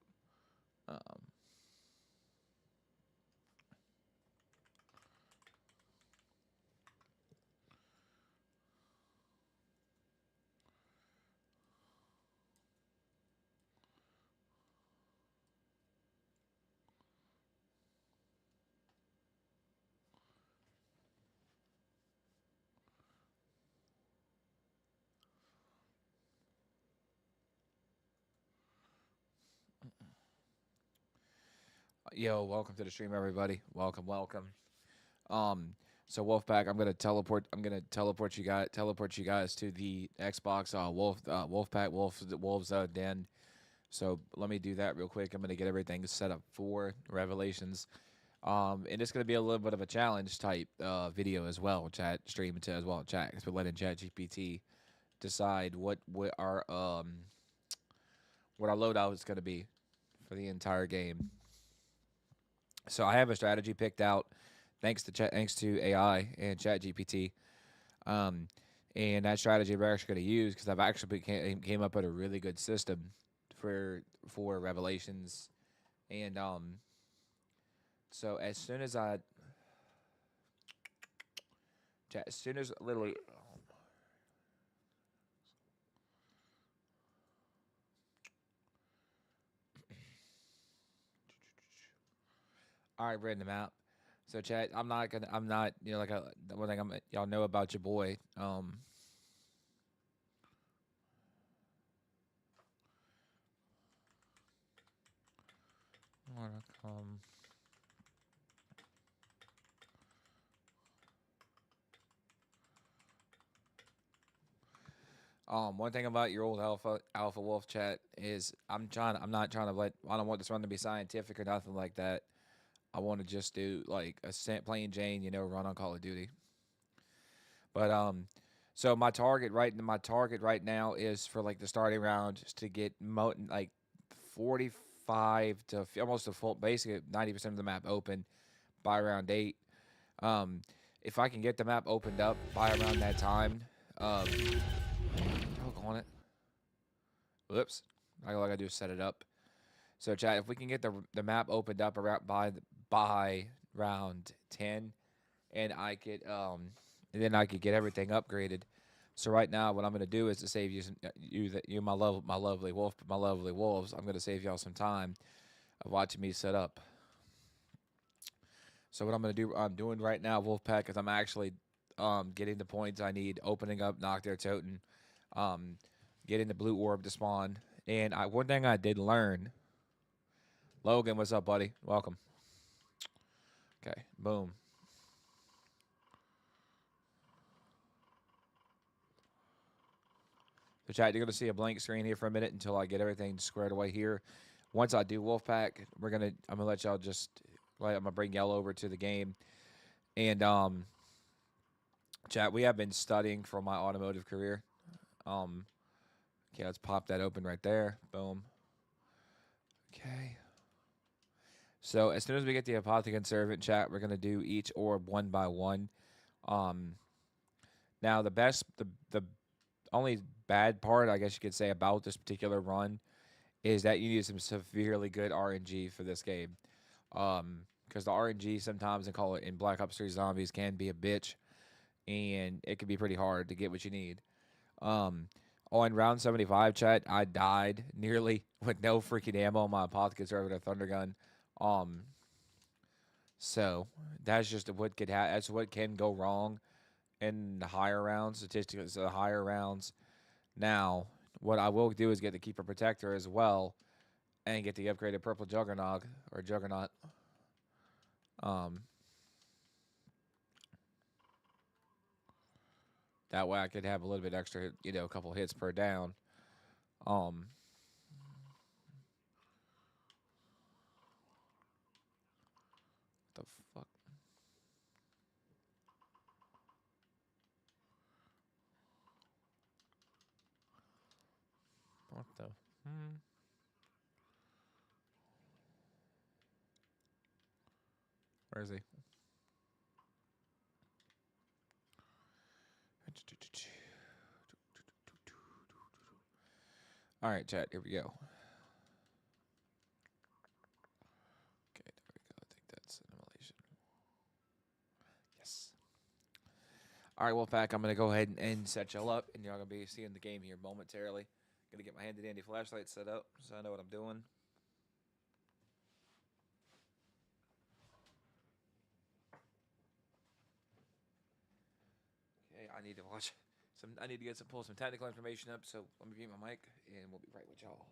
Yo, welcome to the stream, everybody. Welcome. So Wolfpack, I'm gonna teleport you guys to the Xbox Wolfpack Wolves Den. So let me do that real quick. I'm gonna get everything set up for Revelations. And it's gonna be a little bit of a challenge type video as well, chat stream to as well, chat. Because we're letting ChatGPT decide what our loadout is gonna be for the entire game. So I have a strategy picked out, thanks to AI and ChatGPT, and that strategy we're actually going to use because I've actually came up with a really good system for Revelations, and so as soon as literally. All right, reading them out. So, chat, I'm not, one thing y'all know about your boy. One thing about your old Alpha Wolf chat is I don't want this run to be scientific or nothing like that. I want to just do like a plain Jane, run on Call of Duty. But so my target right now is for like the starting round is to get like 45 to almost a full, basically 90% of the map open by round 8. If I can get the map opened up by around that time, hook on it. Whoops, all I gotta do is set it up. So, chat, if we can get the map opened up around by round 10, and then I could get everything upgraded. So right now, what I'm gonna do is to save you my lovely wolves. I'm gonna save y'all some time of watching me set up. So what I'm doing right now, Wolfpack, is I'm actually getting the points I need, opening up Nocturne Totem, getting the blue orb to spawn, and one thing I did learn. Logan, what's up, buddy? Welcome. Okay, boom. So, chat, you're going to see a blank screen here for a minute until I get everything squared away here. Once I do Wolfpack, I'm going to let y'all I'm going to bring y'all over to the game. And, chat, we have been studying for my automotive career. Okay, let's pop that open right there. Boom. Okay. So as soon as we get the Apothecary Servant, chat, we're gonna do each orb one by one. Now the only bad part, I guess you could say, about this particular run is that you need some severely good RNG for this game. Because the RNG sometimes in Black Ops 3 Zombies can be a bitch, and it can be pretty hard to get what you need. Um, on round 75, chat, I died nearly with no freaking ammo on my apothecary with a thunder gun. Um, so that's just what that's what can go wrong in the higher rounds. Statistically, so the higher rounds. Now, what I will do is get the Keeper Protector as well, and get the upgraded Purple Juggernog or Juggernaut. Um, that way I could have a little bit extra, a couple hits per down. Um, the fuck? What the? Where is he? All right, chat. Here we go. Okay, there we go. I think that's animation. Yes. All right, Wolfpack. I'm gonna go ahead and set y'all up, and y'all gonna be seeing the game here momentarily. Gonna get my handy dandy flashlight set up so I know what I'm doing. Okay, I need to watch some. I need to pull some technical information up. So let me mute my mic, and we'll be right with y'all.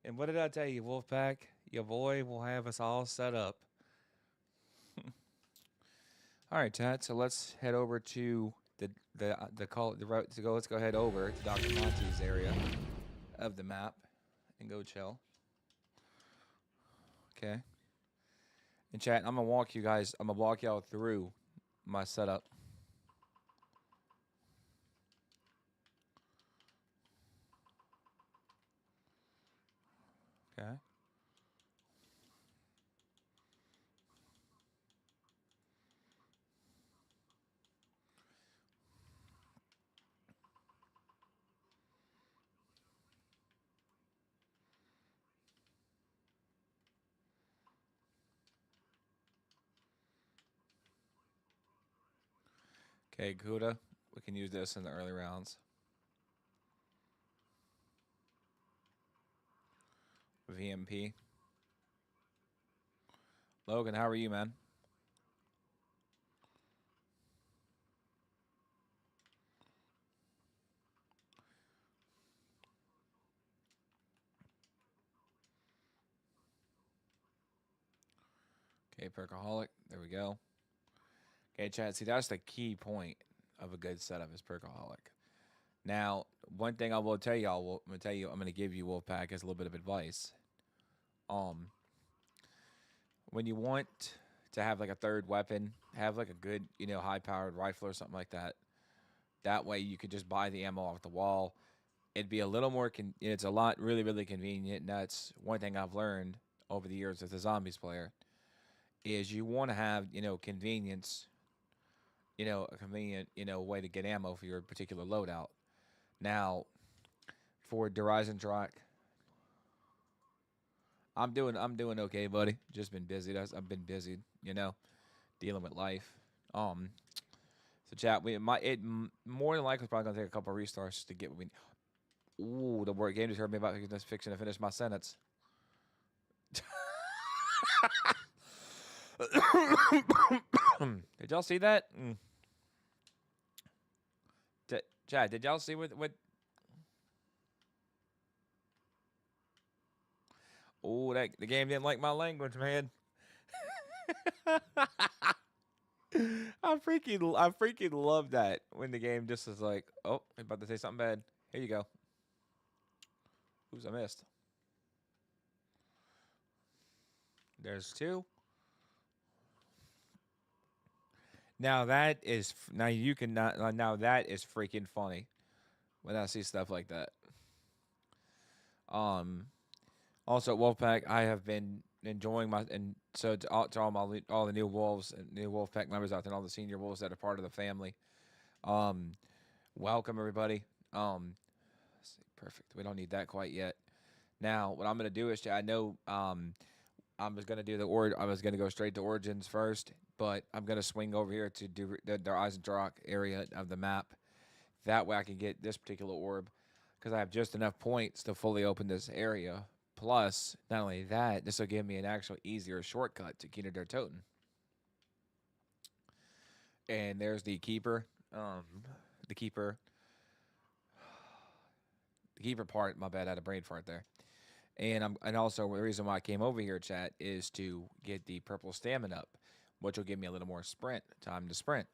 And what did I tell you, Wolfpack? Your boy will have us all set up. All right, chat. So let's head over to the call the route to go. Let's go head over to Dr. Monty's area of the map and go chill. Okay. And chat, I'm gonna walk you guys. I'm gonna walk y'all through my setup. Okay. Okay, Kuda. We can use this in the early rounds. VMP. Logan, how are you, man? Okay, Perkaholic. There we go. Okay, chat. See, that's the key point of a good setup is Perkaholic. Now, one thing I will tell y'all, I'm going to give you, Wolfpack, as a little bit of advice. When you want to have like a third weapon, have like a good, high-powered rifle or something like that. That way you could just buy the ammo off the wall. It'd be a little more, it's a lot really, really convenient. And that's one thing I've learned over the years as a zombies player is you want to have, convenience, a convenient, way to get ammo for your particular loadout. Now, for Horizon Track, I'm doing okay, buddy. Just been busy. I've been busy, dealing with life. So chat, more than likely probably gonna take a couple of restarts to get what we. Ooh, the word game just heard me about fixing to finish my sentence. Did y'all see that? Chat, did y'all see what? Oh, the game didn't like my language, man. I freaking love that when the game just is like, oh, I'm about to say something bad. Here you go. Oops, I missed. There's two. Now that is now that is freaking funny when I see stuff like that. Also at Wolfpack, I have been enjoying to all the new wolves and new Wolfpack members out there, and all the senior wolves that are part of the family. Welcome everybody. Let's see, perfect. We don't need that quite yet. Now, what I'm gonna do is I know I was gonna do I was gonna go straight to Origins first, but I'm gonna swing over here to do the Eisendrach area of the map. That way I can get this particular orb because I have just enough points to fully open this area. Plus, not only that, this will give me an actual easier shortcut to Kina der Toten. And there's the keeper. The keeper part. My bad, I had a brain fart there. And also the reason why I came over here, chat, is to get the purple stamina up, which will give me a little more time to sprint.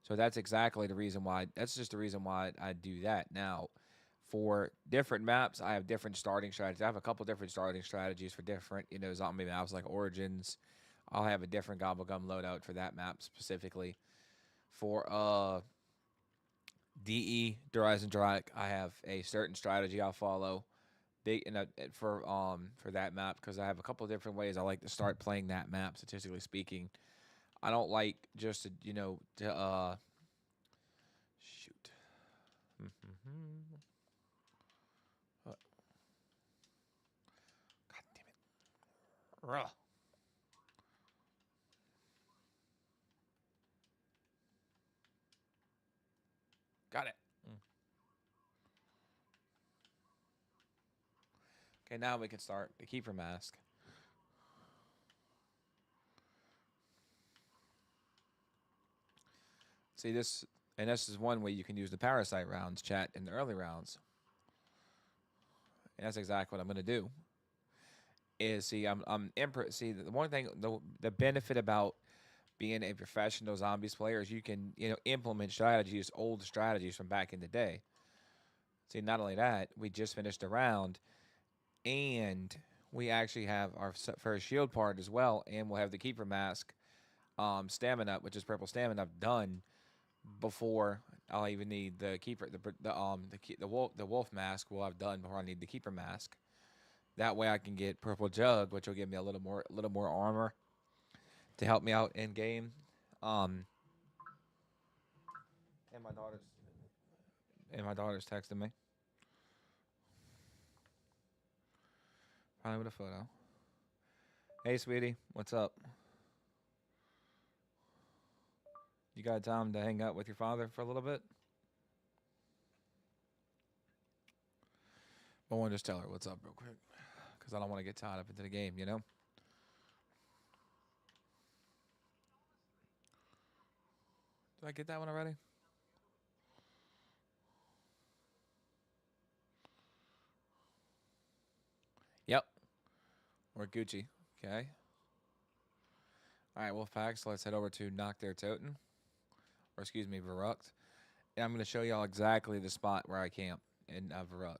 So that's exactly the reason why. That's just the reason why I do that. Now, for different maps, I have different starting strategies. I have a couple different starting strategies for different, zombie maps like Origins. I'll have a different Gobblegum loadout for that map specifically. For DE, Horizon Track, I have a certain strategy I'll follow. For that map because I have a couple of different ways I like to start playing that map. Statistically speaking, I don't like just to shoot. God damn it! Ugh. Got it. Okay, now we can start the keeper mask. See this, and this is one way you can use the parasite rounds, chat, in the early rounds. And that's exactly what I'm going to do. Is see, see the one thing, the benefit about being a professional zombies player is you can implement strategies, old strategies from back in the day. See, not only that, we just finished a round, and we actually have our first shield part as well, and we'll have the keeper mask, stamina, which is purple stamina, done before I'll even need the keeper, the wolf mask. Will have done before I need the keeper mask. That way I can get purple jug, which will give me a little more armor to help me out in game. And my daughter's texting me. Probably with a photo. Hey, sweetie, what's up? You got time to hang out with your father for a little bit? I want to just tell her what's up real quick, because I don't want to get tied up into the game, you know? Did I get that one already? Yep. We're Gucci. Okay. All right, Wolfpack, so let's head over to Knock Their Toten. Or excuse me, Verrucht. And I'm going to show y'all exactly the spot where I camp in Verrucht.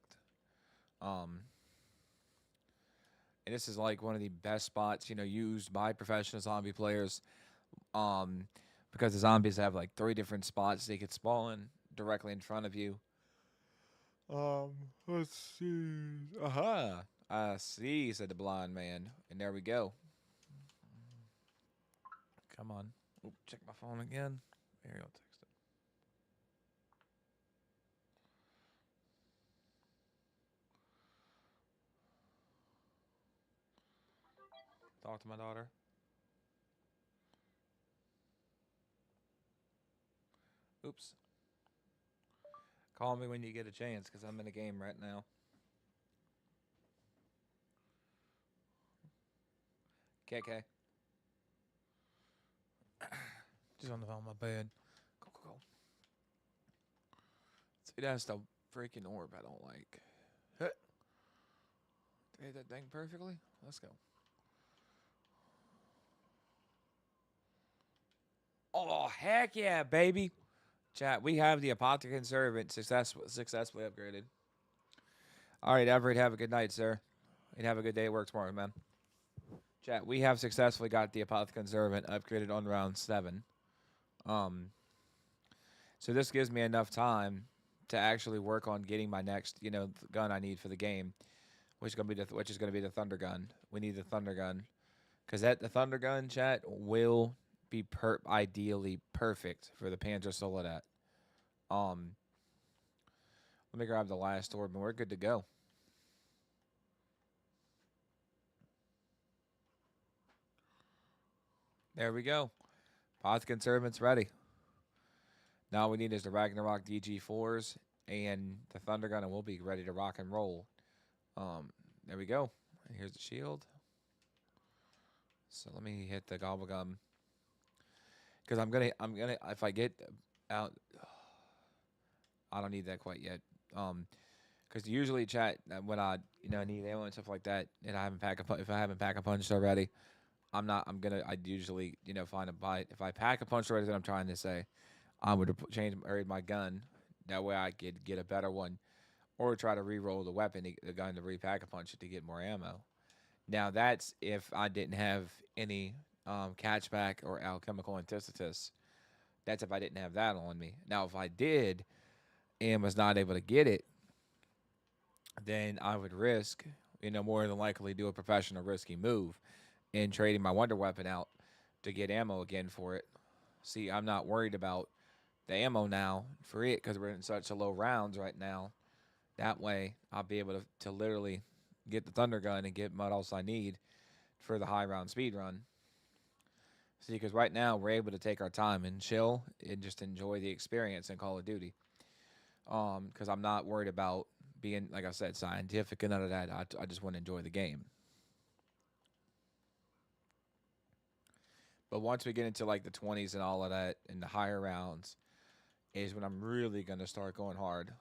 And this is like one of the best spots, used by professional zombie players. Because the zombies have like 3 different spots they could spawn directly in front of you. Let's see. Aha. I see, said the blind man. And there we go. Come on. Oop, check my phone again. Here, I'll text it. Talk to my daughter. Oops. Call me when you get a chance, because I'm in a game right now. KK. Just on the phone, my bad. Go. See, that's the freaking orb I don't like. Did I hit that thing perfectly? Let's go. Oh, heck yeah, baby. Chat, we have the Apothecary Servant successfully upgraded. All right, Everett, have a good night, sir. And have a good day at work tomorrow, man. Chat, we have successfully got the Apothecary Servant upgraded on round 7. So this gives me enough time to actually work on getting my next, gun I need for the game, which is gonna be the Thunder Gun. We need the Thunder Gun, because the Thunder Gun, chat, will be ideally perfect for the Panzer Soldat. Let me grab the last orb and we're good to go. There we go. Apothecary Servant's ready. Now all we need is the Ragnarok DG4s and the Thunder Gun, and we'll be ready to rock and roll. There we go. And here's the shield. So let me hit the Gobblegum, because I'm gonna if I get out, I don't need that quite yet. Because usually, chat, when I need ammo and stuff like that, and I haven't if I haven't pack a punch already, I'd usually find a bite. If I pack a punch already, that I'm trying to say, I would change my gun. That way I could get a better one, or try to re-roll the weapon, the gun, to repack a punch to get more ammo. Now that's if I didn't have any catchback or alchemical antithesis. That's if I didn't have that on me. Now if I did and was not able to get it, then I would risk, more than likely do a professional risky move in trading my wonder weapon out to get ammo again for it. See, I'm not worried about the ammo now for it, because we're in such a low rounds right now. That way, I'll be able to literally get the Thunder Gun and get what else I need for the high round speed run. See, because right now, we're able to take our time and chill and just enjoy the experience in Call of Duty. Because I'm not worried about being, like I said, scientific and none of that. I just want to enjoy the game. But once we get into like the 20s and all of that, and the higher rounds, is when I'm really going to start going hard.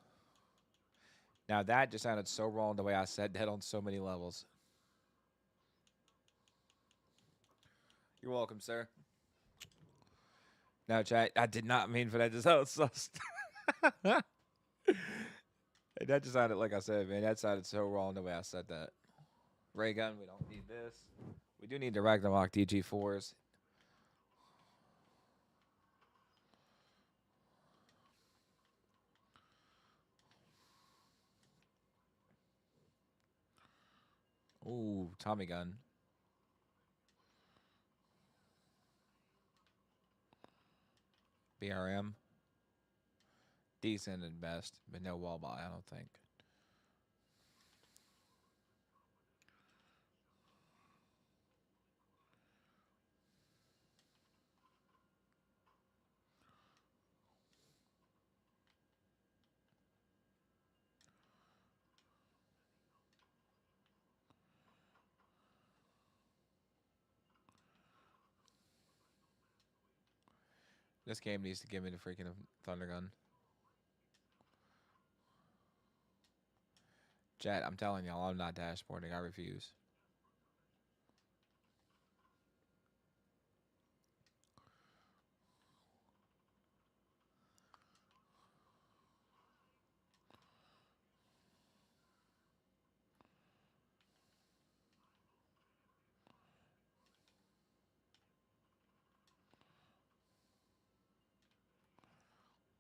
Now that just sounded so wrong the way I said that on so many levels. You're welcome, sir. Now, chat, I did not mean for that to sound so. That just sounded like I said, man. That sounded so wrong the way I said that. Ray gun, we don't need this. We do need the Ragnarok DG4s. Ooh, Tommy gun. BRM. Decent at best, but no wall buy, I don't think. This game needs to give me the freaking Thunder gun. Chat, I'm telling y'all, I'm not dashboarding. I refuse.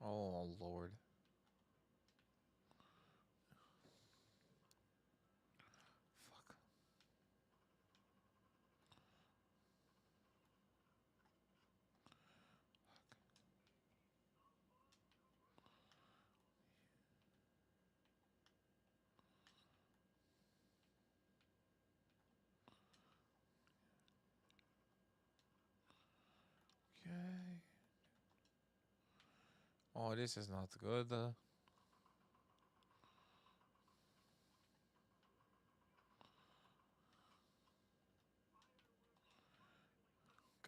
Oh, Lord. Fuck. Okay. Oh, this is not good.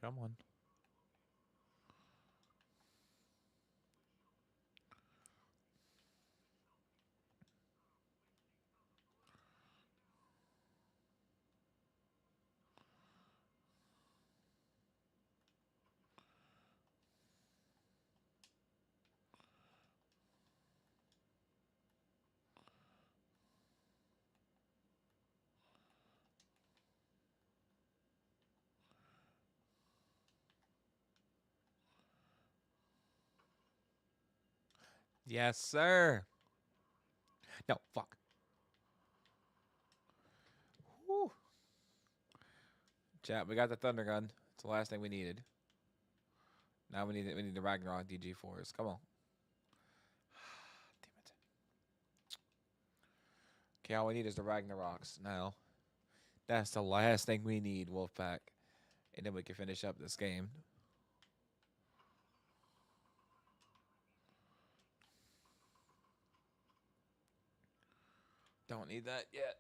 Come on. Yes, sir. No, fuck. Whew. Chat, we got the Thunder gun. It's the last thing we needed. Now we need the Ragnarok DG4s. Come on. Damn it. Okay, all we need is the Ragnaroks now. That's the last thing we need, Wolfpack. And then we can finish up this game. Don't need that yet.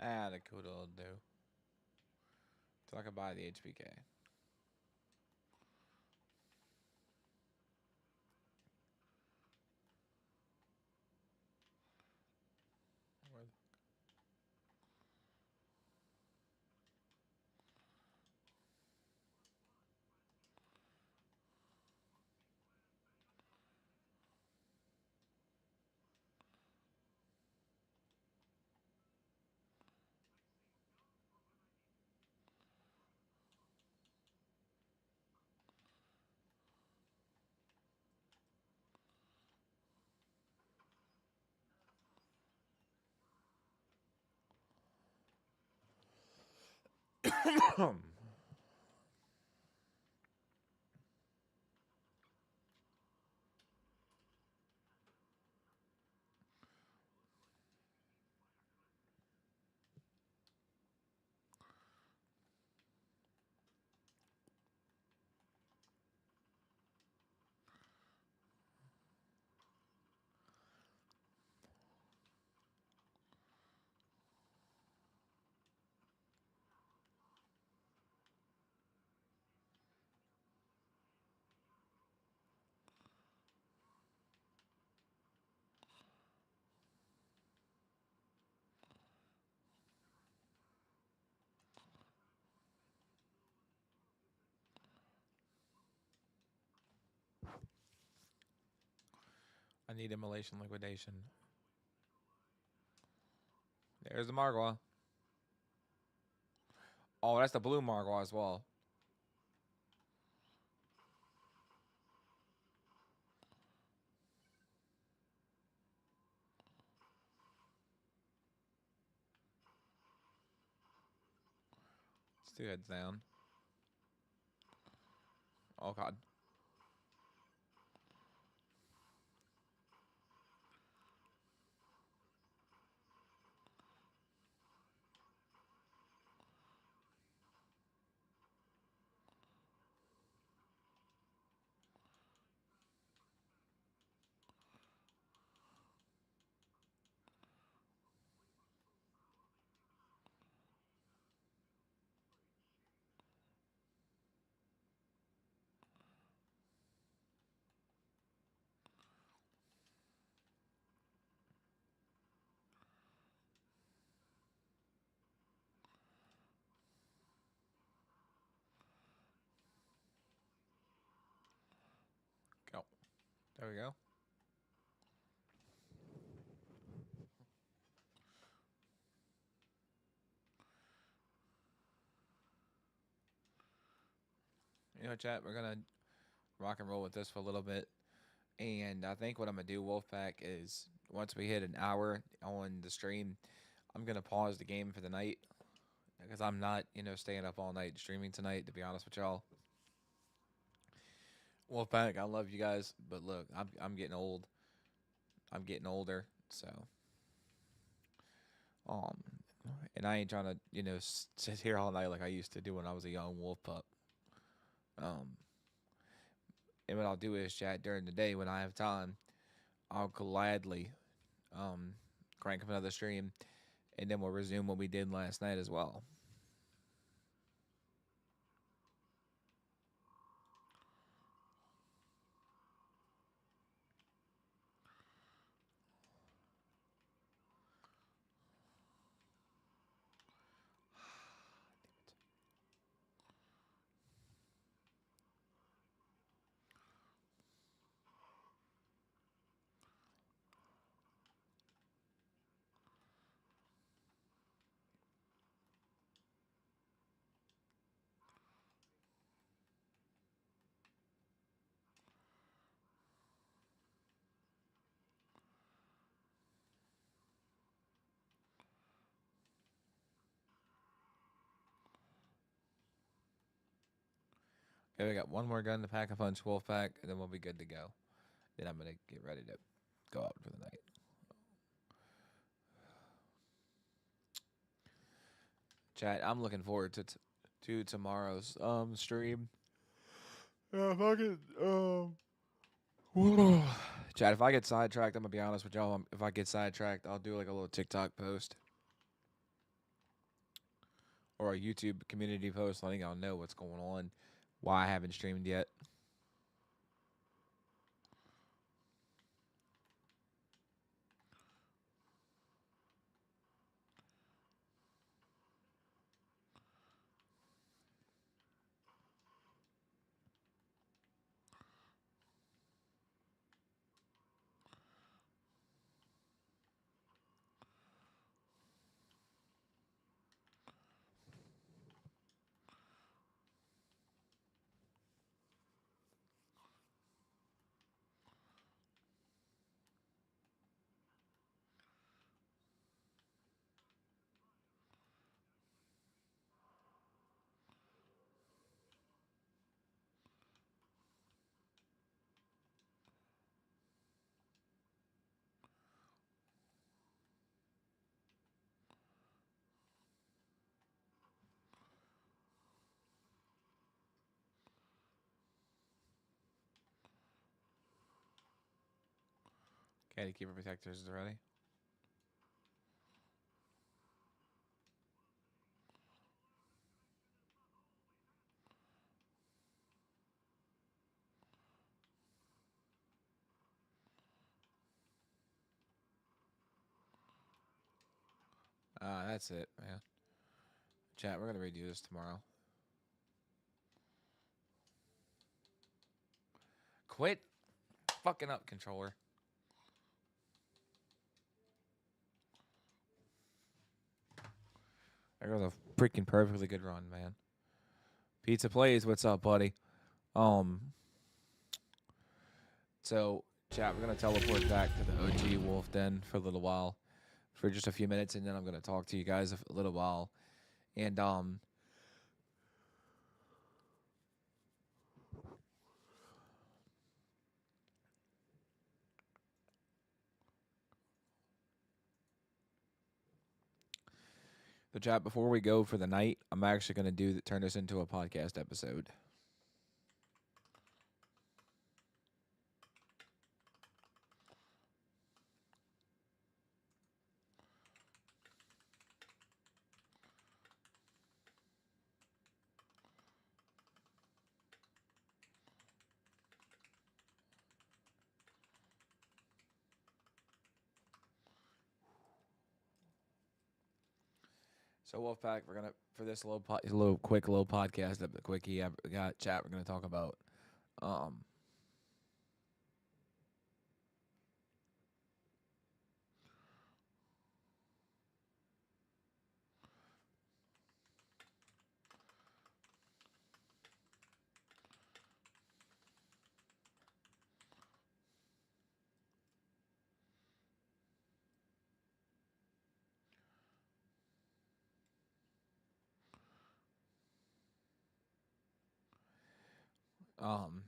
Ah, the cool will do. So I can buy the HPK. I need immolation liquidation. There's the Margwa. Oh, that's the blue Margwa as well. Let's do heads down. Oh god. Go. There we go. You know, chat, we're gonna rock and roll with this for a little bit. And I think what I'm gonna do, Wolfpack, is once we hit an hour on the stream, I'm gonna pause the game for the night. Because I'm not, you know, staying up all night streaming tonight, to be honest with y'all. Wolfpack, I love you guys, but look, I'm getting old. I'm getting older, so and I ain't trying to, you know, sit here all night like I used to do when I was a young wolf pup. And what I'll do is chat during the day when I have time. I'll gladly crank up another stream, and then we'll resume what we did last night as well. Okay, we got one more gun to pack a punch, Wolfpack, and then we'll be good to go. Then I'm gonna get ready to go out for the night. Chat, I'm looking forward to tomorrow's stream. If I get chat, if I get sidetracked, I'm gonna be honest with y'all. If I get sidetracked, I'll do like a little TikTok post or a YouTube community post letting y'all know what's going on, why I haven't streamed yet. Candy Keeper Protectors is ready. That's it, man. Chat, we're gonna redo this tomorrow. Quit fucking up, controller. There goes a freaking perfectly good run, man. Pizza Plays, what's up, buddy? So, chat, we're gonna teleport back to the OG Wolf Den for a little while, for just a few minutes, and then I'm gonna talk to you guys a little while. And the chat, before we go for the night, I'm actually gonna turn this into a podcast episode. So Wolfpack, we're gonna for this little podcast, the quickie I got chat. We're gonna talk about um um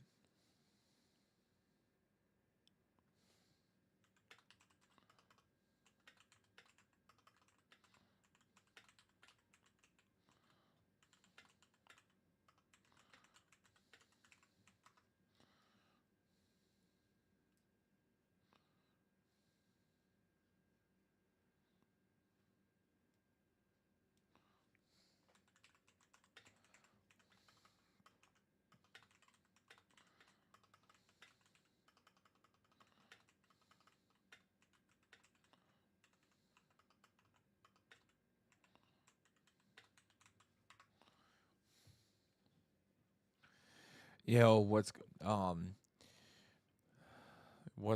yo, what's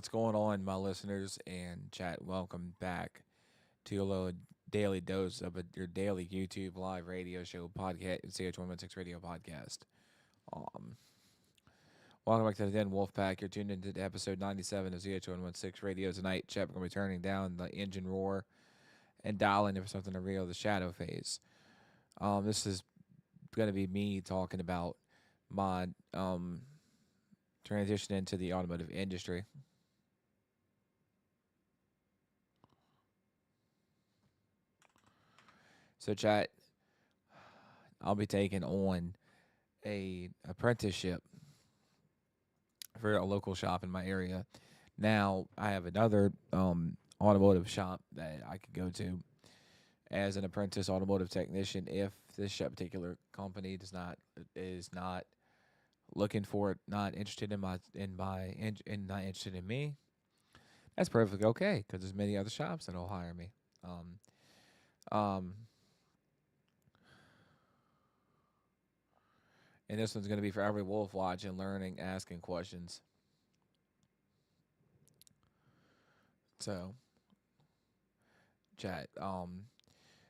going on, my listeners and chat? Welcome back to your little daily dose of your daily YouTube live radio show podcast, CH116 Radio Podcast. Um, Welcome back to the Den Wolfpack. You're tuned into episode 97 of ZH116 Radio tonight. Chat, we're going to be turning down the engine roar and dialing in for something to real, the shadow phase. This is going to be me talking about my transition into the automotive industry. So, chat, I'll be taking on a apprenticeship for a local shop in my area. Now, I have another automotive shop that I could go to as an apprentice automotive technician if this particular company is not looking for it, not interested in not interested in me. That's perfectly okay because there's many other shops that'll hire me. And this one's going to be for every wolf watching, learning, asking questions. So, chat.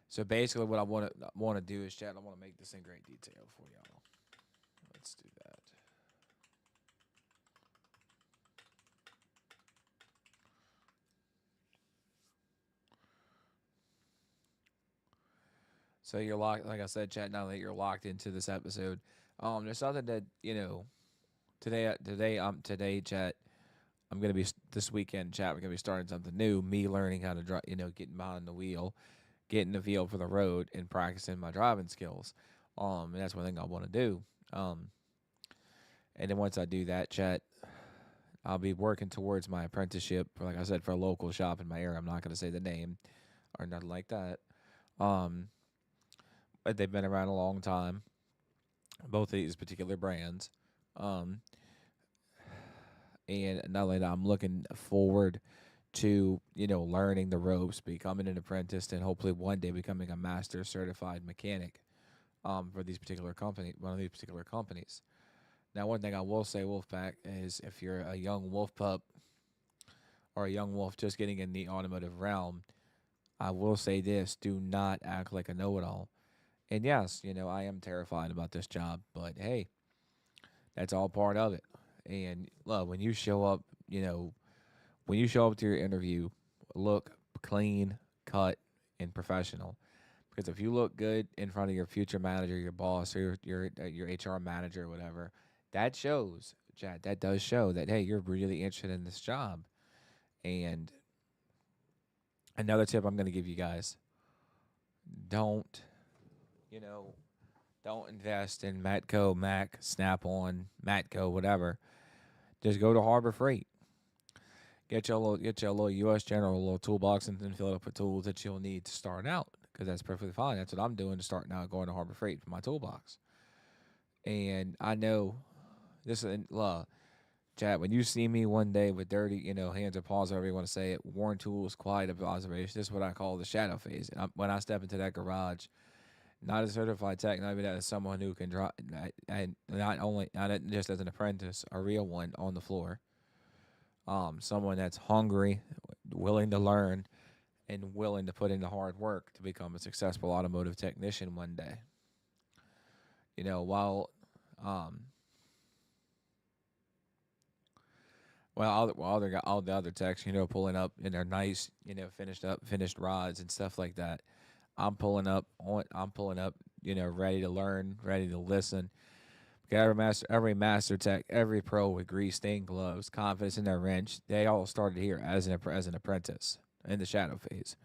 So basically, what I want to do is, chat, I want to make this in great detail for y'all. Let's do that. So you're locked, like I said, chat. Now that you're locked into this episode, there's something that today, chat. I'm gonna be this weekend, chat. We're gonna be starting something new. Me learning how to drive, getting behind the wheel, getting the feel for the road, and practicing my driving skills. And that's one thing I want to do. And then once I do that, chat, I'll be working towards my apprenticeship, like I said, for a local shop in my area. I'm not going to say the name or nothing like that. Um, but they've been around a long time, both of these particular brands. Um, and not only that, I'm looking forward to learning the ropes, becoming an apprentice, and hopefully one day becoming a master certified mechanic for these particular one of these particular companies. Now, one thing I will say, Wolfpack, is if you're a young wolf pup or a young wolf just getting in the automotive realm, I will say this: do not act like a know-it-all. And yes, I am terrified about this job, but hey, that's all part of it. And look, when you show up, when you show up to your interview, look clean, cut, and professional. Because if you look good in front of your future manager, your boss, or your HR manager, or whatever, that shows, Chad. That does show that hey, you're really interested in this job. And another tip I'm going to give you guys: don't, you know, don't invest in Matco, Mac, Snap-on, Matco, whatever. Just go to Harbor Freight. Get your little U.S. General little toolbox and then fill it up with tools that you'll need to start out. Because that's perfectly fine. That's what I'm doing to start now, going to Harbor Freight for my toolbox. And I know this is Chad, when you see me one day with dirty, hands or paws, however you want to say it, worn tools, quiet observation, this is what I call the shadow phase. And when I step into that garage, not a certified tech, not even as someone who can draw, and not just as an apprentice, a real one on the floor. Someone that's hungry, willing to learn, and willing to put in the hard work to become a successful automotive technician one day. While all the other techs, pulling up in their nice, finished rods and stuff like that. I'm pulling up, ready to learn, ready to listen. Every master tech, every pro with grease stained gloves, confidence in their wrench, they all started here as an apprentice in the shadow phase.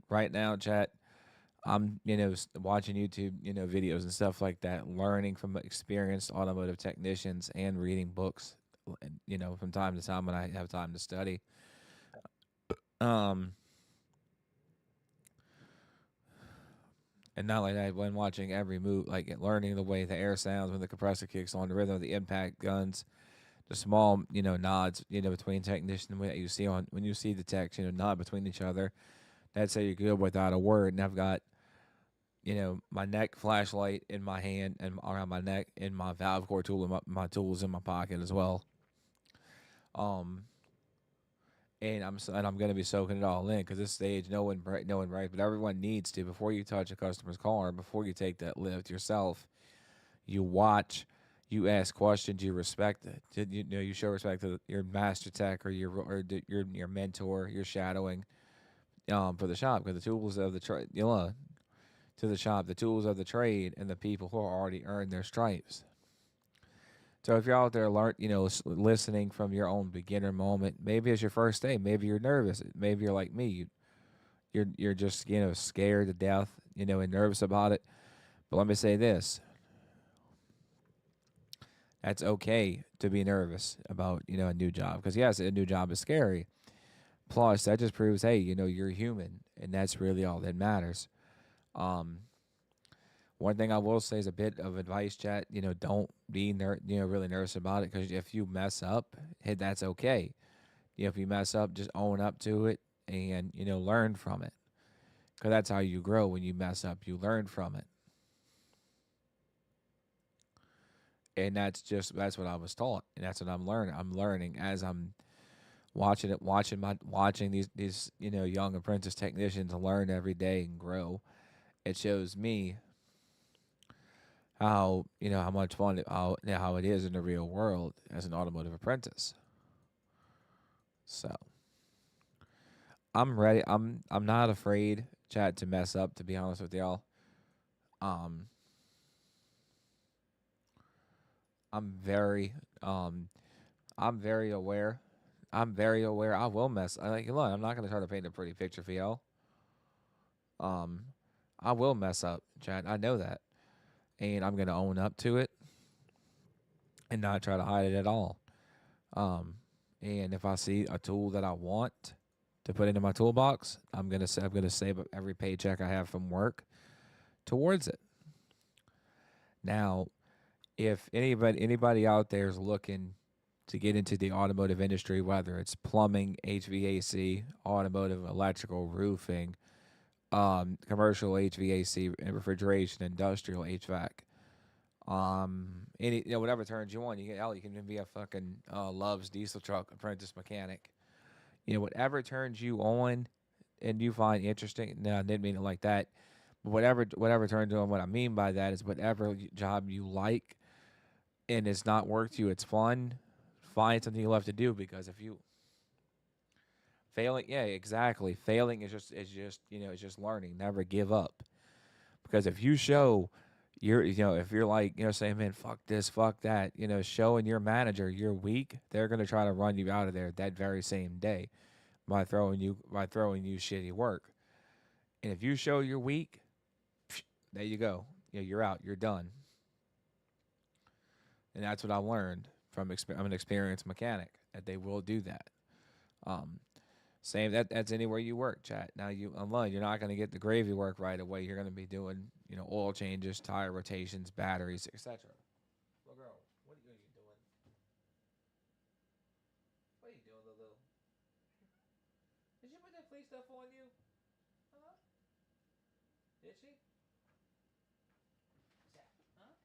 Right now, chat, I'm watching YouTube videos and stuff like that, learning from experienced automotive technicians and reading books, from time to time when I have time to study. And not like that, when watching every move, like learning the way the air sounds when the compressor kicks on, the rhythm of the impact guns, the small, nods, between technicians that you see when you see the techs, nod between each other. That's how you're good without a word. And I've got, my neck flashlight in my hand and around my neck, and my valve core tool, and my tools in my pocket as well. And I'm gonna be soaking it all in, because this stage, no one right, but everyone needs to, before you touch a customer's car, before you take that lift yourself, you watch, you ask questions, you respect it. You show respect to your master tech or your mentor, your shadowing, for the shop, because the tools of the trade, to the shop, the tools of the trade, and the people who already earned their stripes. So if you're out there, listening from your own beginner moment, maybe it's your first day, maybe you're nervous, maybe you're like me, you're just scared to death, and nervous about it. But let me say this: that's okay to be nervous about a new job, because yes, a new job is scary. Plus, that just proves, hey, you're human, and that's really all that matters. One thing I will say is a bit of advice, chat. Don't be really nervous about it, because if you mess up, hey, that's okay. If you mess up, just own up to it and learn from it, because that's how you grow. When you mess up, you learn from it, and that's what I was taught, and that's what I'm learning. I'm learning as I'm watching these young apprentice technicians learn every day and grow. It shows me how how much fun how it is in the real world as an automotive apprentice. So I'm ready. I'm not afraid, chat, to mess up, to be honest with y'all. I'm very aware. I'm very aware I will mess. Look, I'm not gonna try to paint a pretty picture for y'all. I will mess up, chat. I know that. And I'm going to own up to it and not try to hide it at all. And if I see a tool that I want to put into my toolbox, I'm gonna save up every paycheck I have from work towards it. Now, if anybody out there is looking to get into the automotive industry, whether it's plumbing, HVAC, automotive, electrical, roofing, commercial HVAC, and refrigeration, industrial HVAC, any whatever turns you on, you can be a fucking loves diesel truck apprentice mechanic. Whatever turns you on and you find interesting. No, I didn't mean it like that. But whatever turns you on. What I mean by that is whatever job you like and it's not work to you, it's fun. Find something you love to do, because if you failing, yeah, exactly. Failing is just learning. Never give up. Because if you show if you're like, saying, man, fuck this, fuck that, showing your manager you're weak, they're gonna try to run you out of there that very same day by throwing you shitty work. And if you show you're weak, there you go. You're out. You're done. And that's what I learned from I'm an experienced mechanic, that they will do that. Same that's anywhere you work, chat. Now you're not going to get the gravy work right away. You're going to be doing oil changes, tire rotations, batteries, etc. Little girl, what are you doing? What are you doing, Lulu? Did she put that flea stuff on you? Huh? Did she? What's that? Huh?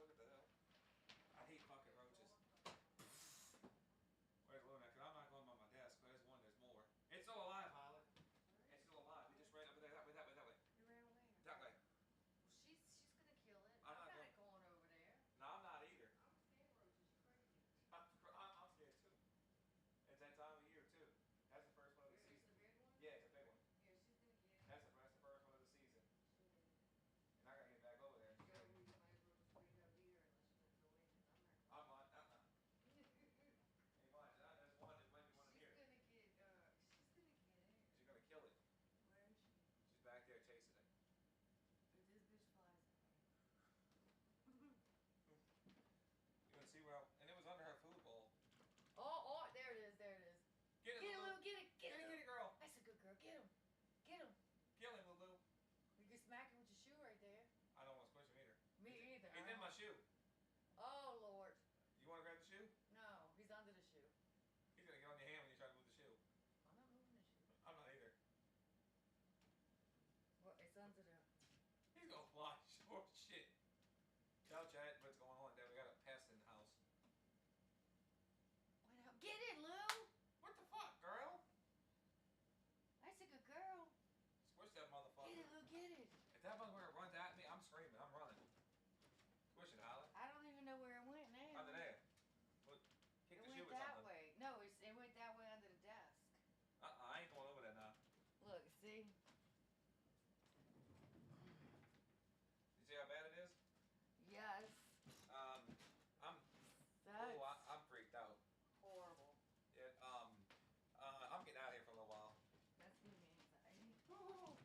Get it, girl. Where's Luna? Because I'm not going by my desk. There's one. There's more. It's still alive, Holly. It's still alive. He just ran over there. That way. That way. That way. He ran where? That way. Well, she's gonna kill it. I'm I'm not not going. going over there. No, I'm not either. I'm scared of roaches. You crazy? I'm scared too. It's that time of year too. That's the first one of the Where is season. the big one? Yeah, it's a big one. Yeah, she's gonna get it. That's the first one of the season. She'll get it. And I gotta get back over there. You might as well just bring her up here unless you're gonna go in, because I'm not I'm going. on. Hey, watch. There's one. There's maybe one in here. She's gonna get it. She's gonna kill it. Where is she? She's back there chasing it. If this bitch flies at me. You wanna see where? And it was under her food bowl. Oh, there it is. There it is. Get it, Get it, Lulu. Lou. Get it. Get it. Get it, girl. That's a good girl. Get him. Get him. Kill him, Lulu. You can smack him with your shoe right there. I don't want to squish him either. Me either. He's in my shoe. Oh, Lord. You want to grab the shoe? No, he's under the shoe. He's gonna get on your hand when you try to move the shoe. I'm not moving the shoe. I'm not either. Well, it's under the... He's gonna fly. Oh shit. Tell Chad what's going on there. We got a pest in the house. What the hell? Get it, Lou! What the fuck, girl? That's a good girl. Squish that motherfucker. Get it, Lou. Get it. If that motherfucker runs at me, I'm screaming. I'm running. Squish it, Holly. I don't even know where it went now. Under there. Look, kick It the went shoe with that something. way. No, it went that way under the desk. I ain't going over there now. Look, see? You see how bad it is? Yes. That's I'm freaked out. horrible. Yeah, I'm getting out of here for a little while. That's giving me anxiety. Lord.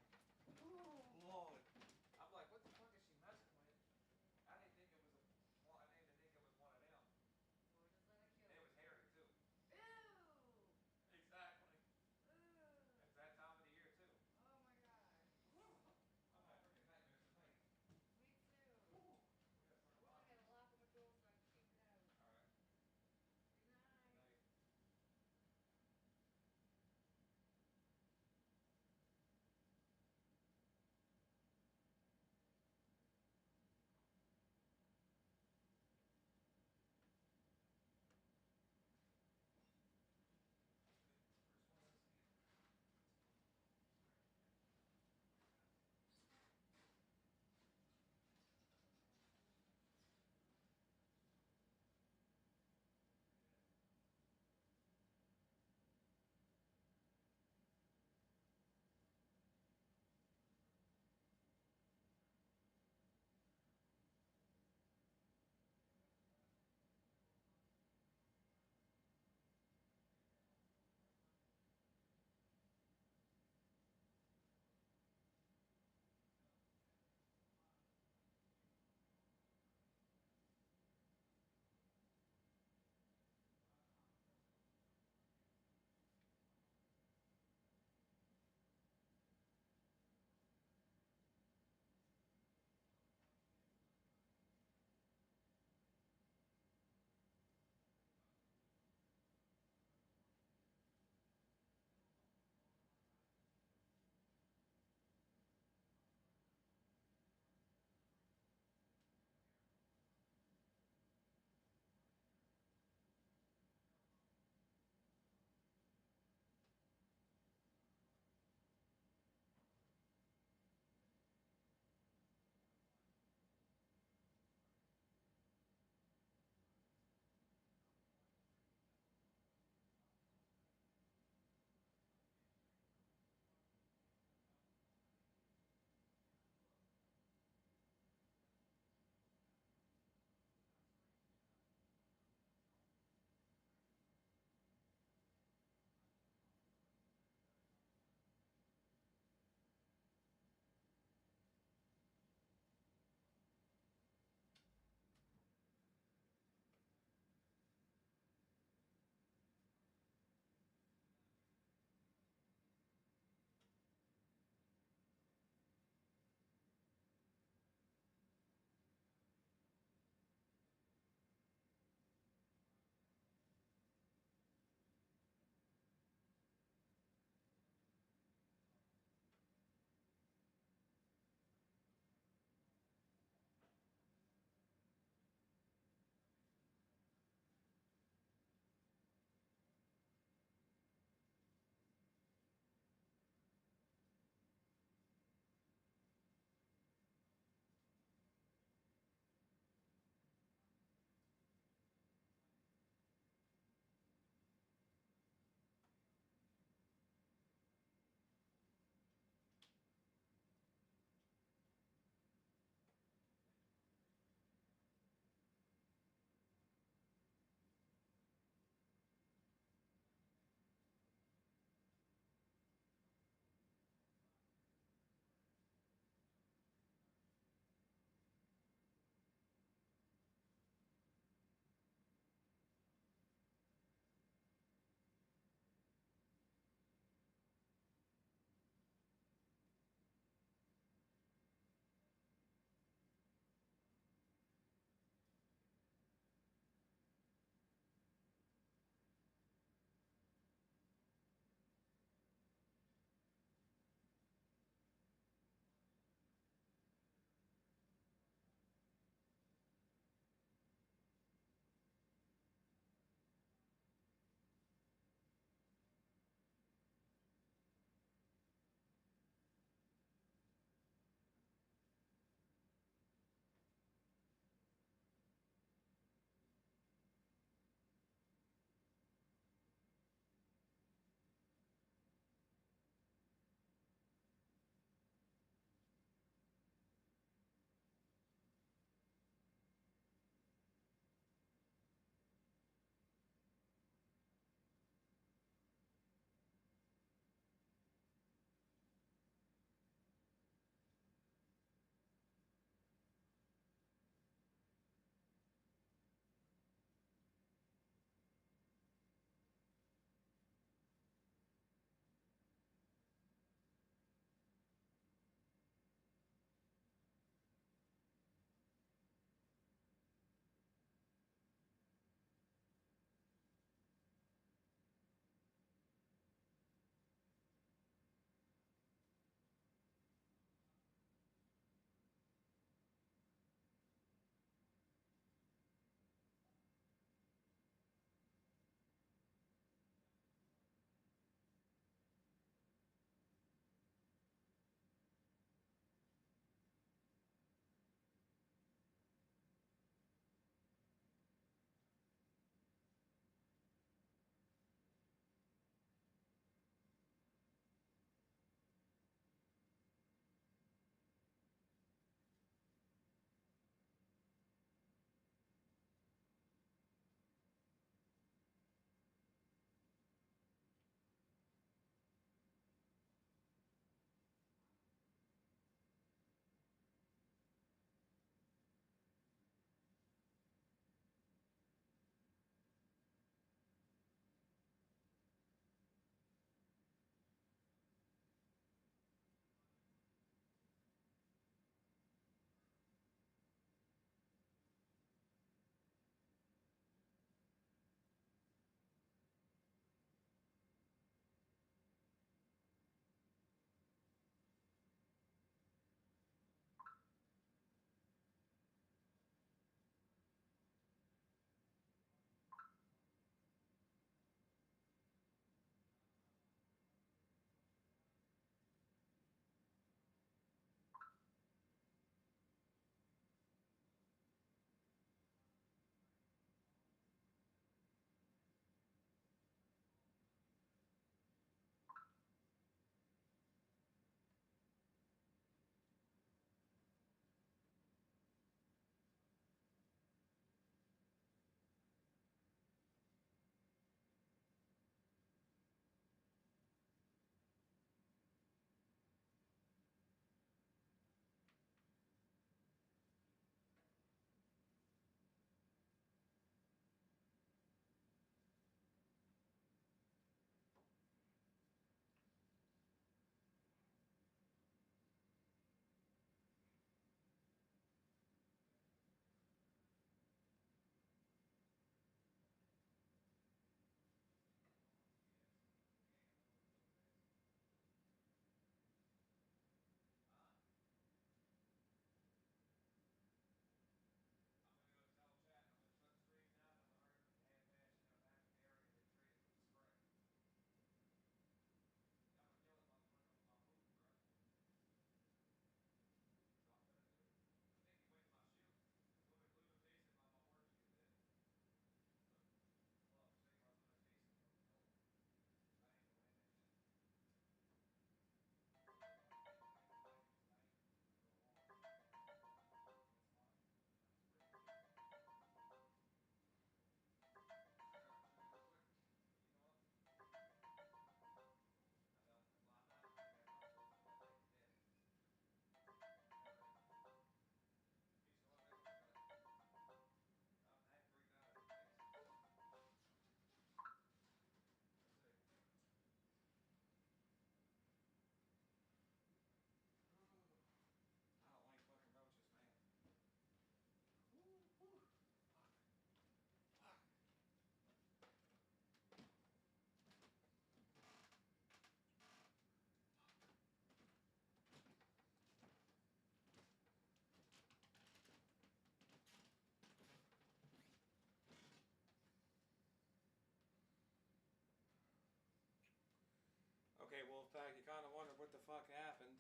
fuck happened.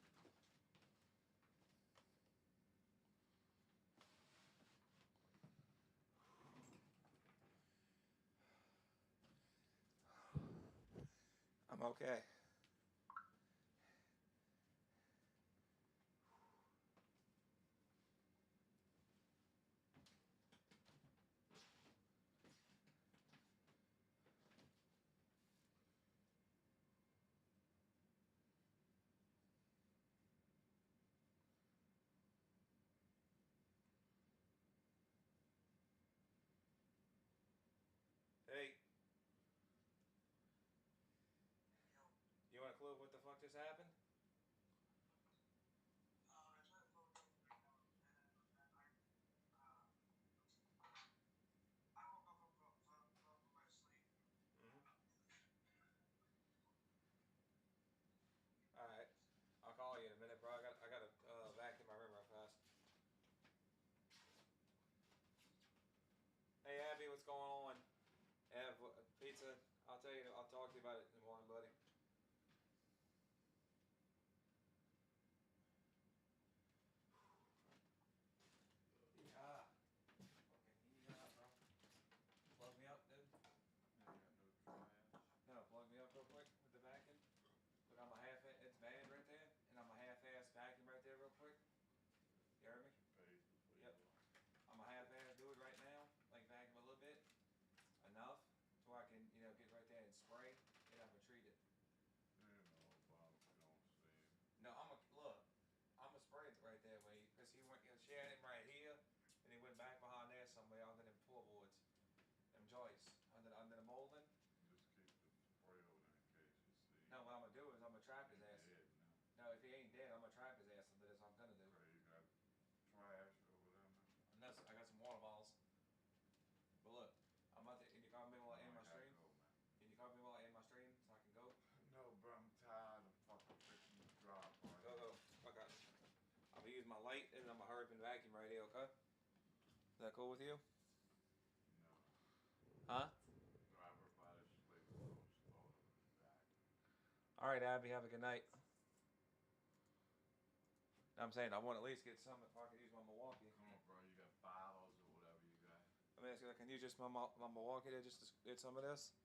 I'm okay. Hey. You want a clue what the fuck just happened? Alright. I'll call you in a minute, bro. I gotta vacuum my room real fast. Hey, Abby, what's going on? Ab, pizza. I'll tell you. I'll talk to you about it in the morning, buddy. Yeah. Fucking yeah, bro. Plug me up, dude. No, plug me up real quick with the vacuum. Look, I'm a half. It's bad right there, and I'm a half-ass vacuum right there, real quick. You heard me? Yep. I'm a half-ass do it right now, like vacuum a little bit, enough to where I can, you know, get right there and spray, and I'm gonna treat it. No, I'm a spray it right there, way, because he went, she had him right here, and he went back behind there somewhere under them floorboards, them joists, under the molding. Just keep the spray over there in case you see. No, what I'm gonna do is I'm gonna trap his ass. Dead now. No, if he ain't dead, I'm gonna trap his ass. That's what I'm gonna do. Okay, you got trash over there, man. Unless I got some water bottles. But look, I'm about to. Can you call me while I end my stream? Can you call me while I end my stream so I can go? No, bro, I'm tired of fucking fixing the drop. Go. Okay. I'm gonna use my light and I'm gonna hurry up and vacuum right here. Okay. Is that cool with you? No. Huh? Driver by the sleep so slow back. All right, Abby. Have a good night. I'm saying I want to at least get some if I can use my Milwaukee. Come on, bro, you got bottles or whatever you got. I mean, can you just my Milwaukee there just to get some of this?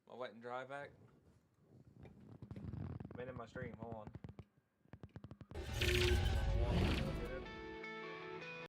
My wet and dry back. I'm in my stream. Hold on.